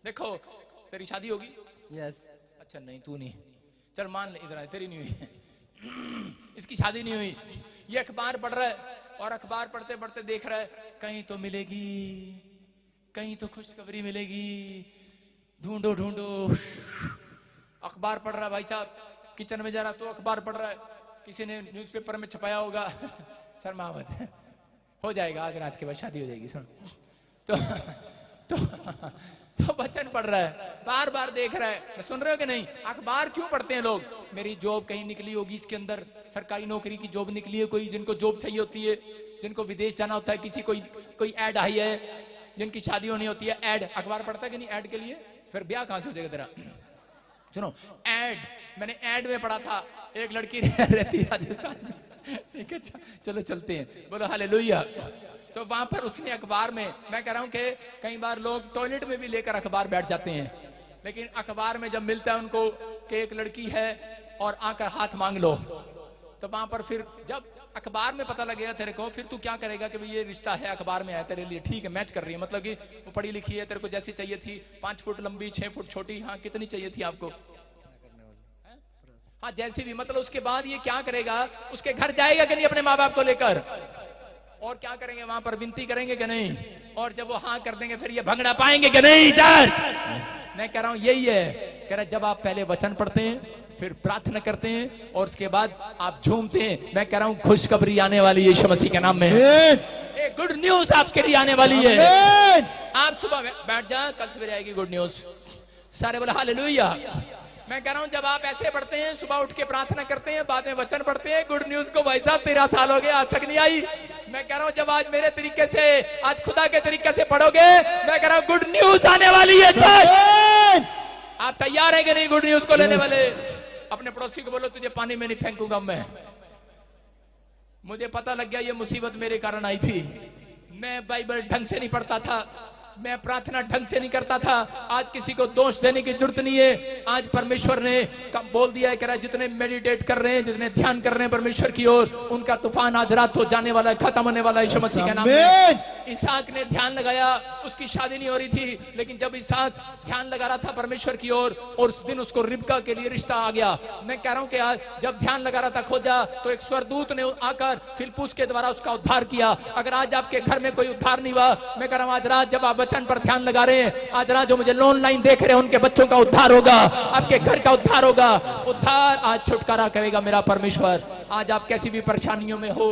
देखो तेरी शादी होगी? यस। अच्छा नहीं, तू नहीं, चल मान ले, इधर तेरी नहीं हुई, इसकी शादी नहीं हुई। ये अखबार पढ़ रहा है और अखबार पढ़ते पढ़ते देख रहा है कहीं तो मिलेगी, कहीं तो खुशखबरी मिलेगी, ढूंढो। अखबार पढ़ रहा है भाई साहब, किचन में जा रहा तो अखबार पढ़ रहा है, किसी ने न्यूज़पेपर में छपाया होगा, शर्मा मत, हो जाएगा आज रात के बाद शादी हो जाएगी। सुन तो वचन पढ़ रहा है, बार बार देख रहा है। सुन रहे हो कि नहीं? अखबार क्यों पढ़ते हैं लोग? मेरी जॉब कहीं निकली होगी, इसके अंदर सरकारी नौकरी की जॉब निकली है, कोई जिनको जॉब चाहिए होती है, जिनको विदेश जाना होता है, किसी कोई ऐड आई है, जिनकी शादी होनी होती है, ऐड। अखबार पढ़ता है कि नहीं ऐड के लिए? फिर ब्याह कहां से हो जाएगा तेरा? सुनो, ऐड, मैंने ऐड में पढ़ा था, एक लड़की रहती है राजस्थान में, ठीक है, चलो चलते हैं, बोलो हालेलुया। तो वहां पर उसने अखबार में, मैं कह रहा हूं कि कई बार लोग टॉयलेट में भी लेकर अखबार बैठ जाते हैं, लेकिन अखबार में जब मिलता है उनको कि एक लड़की है और आकर हाथ मांग लो, तो वहां पर फिर जब अखबार में पता लगेगा तेरे को, फिर तू क्या करेगा कि भाई ये रिश्ता है, अखबार में है तेरे लिए, ठीक है, मैच कर रही है, मतलब कि वो पढ़ी लिखी है, तेरे को जैसी चाहिए थी, 5 फुट लंबी, 6 फुट छोटी, हाँ कितनी चाहिए थी आपको, हाँ जैसी भी, मतलब उसके बाद ये क्या करेगा, उसके घर जाएगा कि नहीं अपने माँ बाप को लेकर, और क्या करेंगे वहां पर, विनती करेंगे कि नहीं, और जब वो हाँ कर देंगे फिर ये भंगड़ा पाएंगे कि नहीं? मैं कह रहा हूं यही है। कह रहा जब आप पहले वचन पढ़ते हैं, फिर प्रार्थना करते हैं और उसके बाद आप झूमते हैं, मैं कह रहा हूं खुशखबरी आने वाली है यीशु मसीह के नाम में। एक गुड न्यूज आपके लिए आने वाली है। आप सुबह बैठ जाए, कल सवेरे आएगी गुड न्यूज। सारे बोले हालेलुया। मैं कह रहा हूं जब आप ऐसे पढ़ते हैं, सुबह उठ के प्रार्थना करते हैं, बाद में वचन पढ़ते हैं, गुड न्यूज को भाई साहब 13 साल हो गए आज तक नहीं आई। मैं कह रहा हूं जब आज मेरे तरीके से, आज खुदा के तरीके से पढ़ोगे, मैं कह रहा हूं गुड न्यूज आने वाली है। आप तैयार है कि नहीं गुड न्यूज को लेने वाले? अपने पड़ोसी को बोलो तुझे पानी में नहीं फेंकूंगा मैं। मुझे पता लग गया ये मुसीबत मेरे कारण आई थी। मैं बाइबल ढंग से नहीं पढ़ता था, मैं प्रार्थना ढंग से नहीं करता था। आज किसी को दोष देने की जरूरत नहीं है। आज परमेश्वर ने बोल दिया है, कह रहा है जितने मेडिटेट कर रहे हैं, जितने ध्यान कर रहे हैं परमेश्वर की ओर, उनका तूफान आज रात हो जाने वाला है, खत्म होने वाला है यीशु मसीह के नाम में। इसहाक ने ध्यान लगाया, उसकी शादी नहीं हो रही थी, लेकिन जब इसहाक ध्यान लगा रहा था परमेश्वर की ओर, और उस दिन उसको रिबका के लिए रिश्ता आ गया। मैं कह रहा हूं कि आज जब ध्यान लगा रहा था, खोजा, तो एक स्वर्गदूत ने आकर फिलिप्पुस के द्वारा उसका उद्धार किया। अगर आज आपके घर में कोई उद्धार नहीं हुआ, मैं कह रहा हूं आज रात जब आप वचन पर ध्यान लगा रहे हैं, आज रात जो मुझे ऑनलाइन देख रहे हैं, उनके बच्चों का उद्धार होगा, आपके घर का उद्धार होगा। उद्धार आज छुटकारा करेगा मेरा परमेश्वर। आज आप कैसी भी परेशानियों में हो,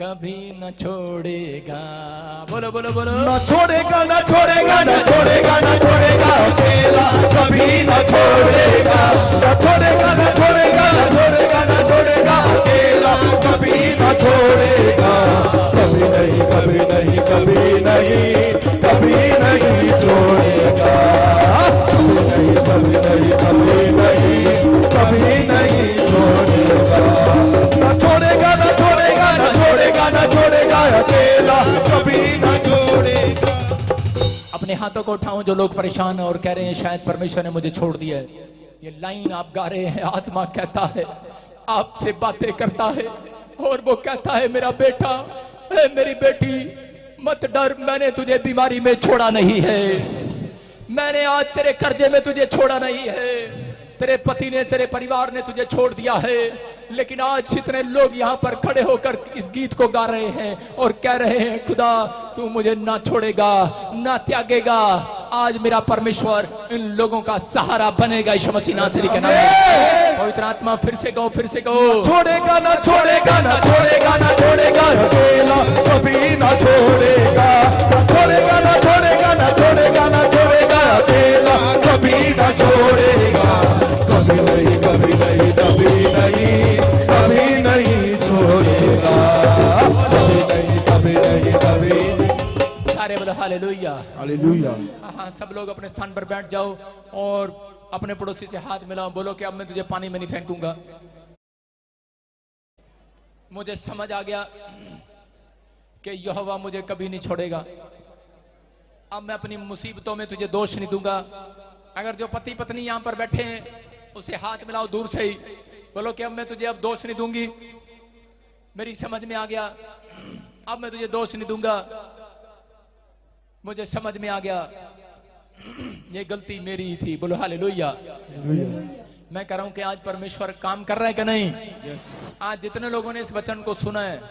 कभी न छोड़ेगा। बोलो बोलो बोलो। न छोड़ेगा न छोड़ेगा न छोड़ेगा न छोड़ेगा अकेला कभी न छोड़ेगा। न छोड़ेगा न छोड़ेगा न छोड़ेगा न छोड़ेगा अकेला कभी न छोड़ेगा। कभी नहीं कभी नहीं कभी नहीं कभी नहीं छोड़ेगा। कभी नहीं कभी नहीं कभी नहीं कभी नहीं छोड़ेगा। न छोड़ेगा न छोड़ेगा न छोड़ेगा न छोड़ेगा अकेला कभी न छोड़ेगा। अपने हाथों को उठाऊं जो लोग परेशान हैं और कह रहे हैं शायद परमेश्वर ने मुझे छोड़ दिया है। ये लाइन आप गा रहे हैं, आत्मा कहता है, आपसे बातें करता है और वो कहता है मेरा बेटा, मेरी बेटी, मत डर, मैंने तुझे बीमारी में छोड़ा नहीं है, मैंने आज तेरे कर्जे में तुझे छोड़ा नहीं है, तेरे पति ने, तेरे परिवार ने तुझे छोड़ दिया है। लेकिन आज जितने लोग यहाँ पर खड़े होकर इस गीत को गा रहे हैं और कह रहे हैं खुदा तू मुझे ना छोड़ेगा ना त्यागेगा, आज मेरा परमेश्वर इन लोगों का सहारा बनेगा यीशु मसीह नासरी के नाम में। पवित्र आत्मा फिर से कहो, फिर से कहो। छोड़ेगा ना छोड़ेगा ना छोड़ेगा ना छोड़ेगा अकेला कभी ना छोड़ेगा। ना छोड़ेगा ना छोड़ेगा ना छोड़ेगा ना छोड़ेगा अकेला कभी ना छोड़ेगा। कभी नहीं कभी नहीं कभी नहीं कभी नहीं छोड़ेगा। कभी नहीं कभी नहीं कभी नहीं। सारे बोलो हालेलुया हालेलुया। हाँ, सब लोग अपने स्थान पर बैठ जाओ और अपने पड़ोसी से हाथ मिलाओ, बोलो कि अब मैं तुझे पानी में नहीं फेंकूंगा। मुझे समझ आ गया कि यहोवा मुझे कभी नहीं छोड़ेगा। अब मैं अपनी मुसीबतों में तुझे दोष नहीं दूंगा। अगर जो पति पत्नी यहां पर बैठे हैं उसे हाथ मिलाओ दूर से ही, बोलो कि अब मैं तुझे अब दोष नहीं दूंगी। मेरी समझ में आ गया, अब मैं तुझे दोष नहीं दूंगा। मुझे समझ में आ गया ये गलती मेरी ही थी। बोलो हालेलुया। मैं कह रहा हूं कि आज परमेश्वर काम कर रहा है कि नहीं। आज जितने लोगों ने इस वचन को सुना है,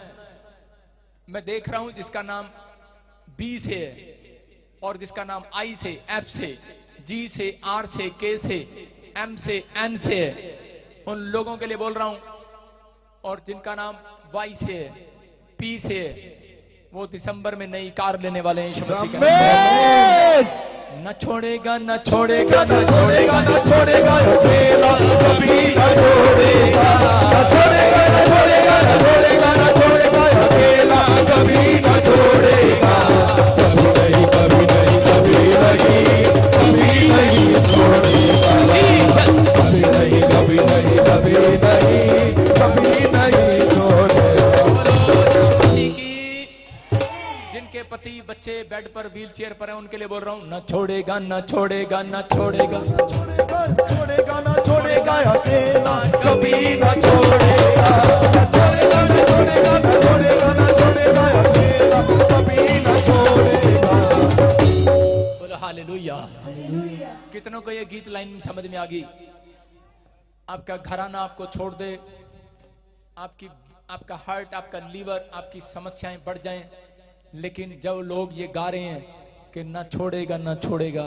मैं देख रहा हूं जिसका नाम बी से है और जिसका नाम आई से, एफ से, जी से, आर से, के से, एम से, एन से है, उन लोगों के लिए बोल रहा हूं। और जिनका नाम वाई से है, पी से है, वो दिसंबर में नई कार लेने वाले हैं यीशु मसीह के नाम में। न छोड़ेगा न छोड़ेगा न छोड़ेगा न छोड़ेगा अकेला कभी न छोड़ेगा। न छोड़ेगा न छोड़ेगा न छोड़ेगा न छोड़ेगा अकेला कभी न छोड़ेगा। कभी नहीं कभी नहीं कभी नहीं कभी नहीं छोड़ेगा। कभी नहीं कभी नहीं कभी नहीं कभी नहीं छोड़ेगा। जिनके पति बच्चे बेड पर व्हील चेयर पर हैं उनके लिए बोल रहा हूँ, न छोड़ेगा न छोड़ेगा न छोड़ेगा। छोड़ेगा न छोड़ेगा अकेला कभी न छोड़ेगा। न छोड़ेगा न छोड़ेगा न छोड़ेगा न छोड़ेगा अकेला कभी न छोड़ेगा। बोलो हालेलुया। कितनों को ये गीत लाइन समझ में आ गई। आपका घराना आपको छोड़ दे, आपका हार्ट, आपका लीवर, आपकी समस्याएं बढ़ जाएं, लेकिन जब लोग ये गा रहे हैं कि ना छोड़ेगा ना छोड़ेगा,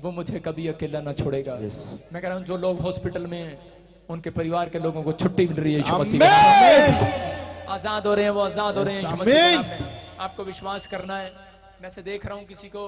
वो मुझे कभी अकेला ना छोड़ेगा। मैं कह रहा हूं जो लोग हॉस्पिटल में हैं उनके परिवार के लोगों को छुट्टी मिल रही है यीशु मसीह के नाम में। आजाद हो रहे हैं, वो आजाद हो रहे हैं यीशु मसीह के नाम में। आपको विश्वास करना है। मैं से देख रहा हूं किसी को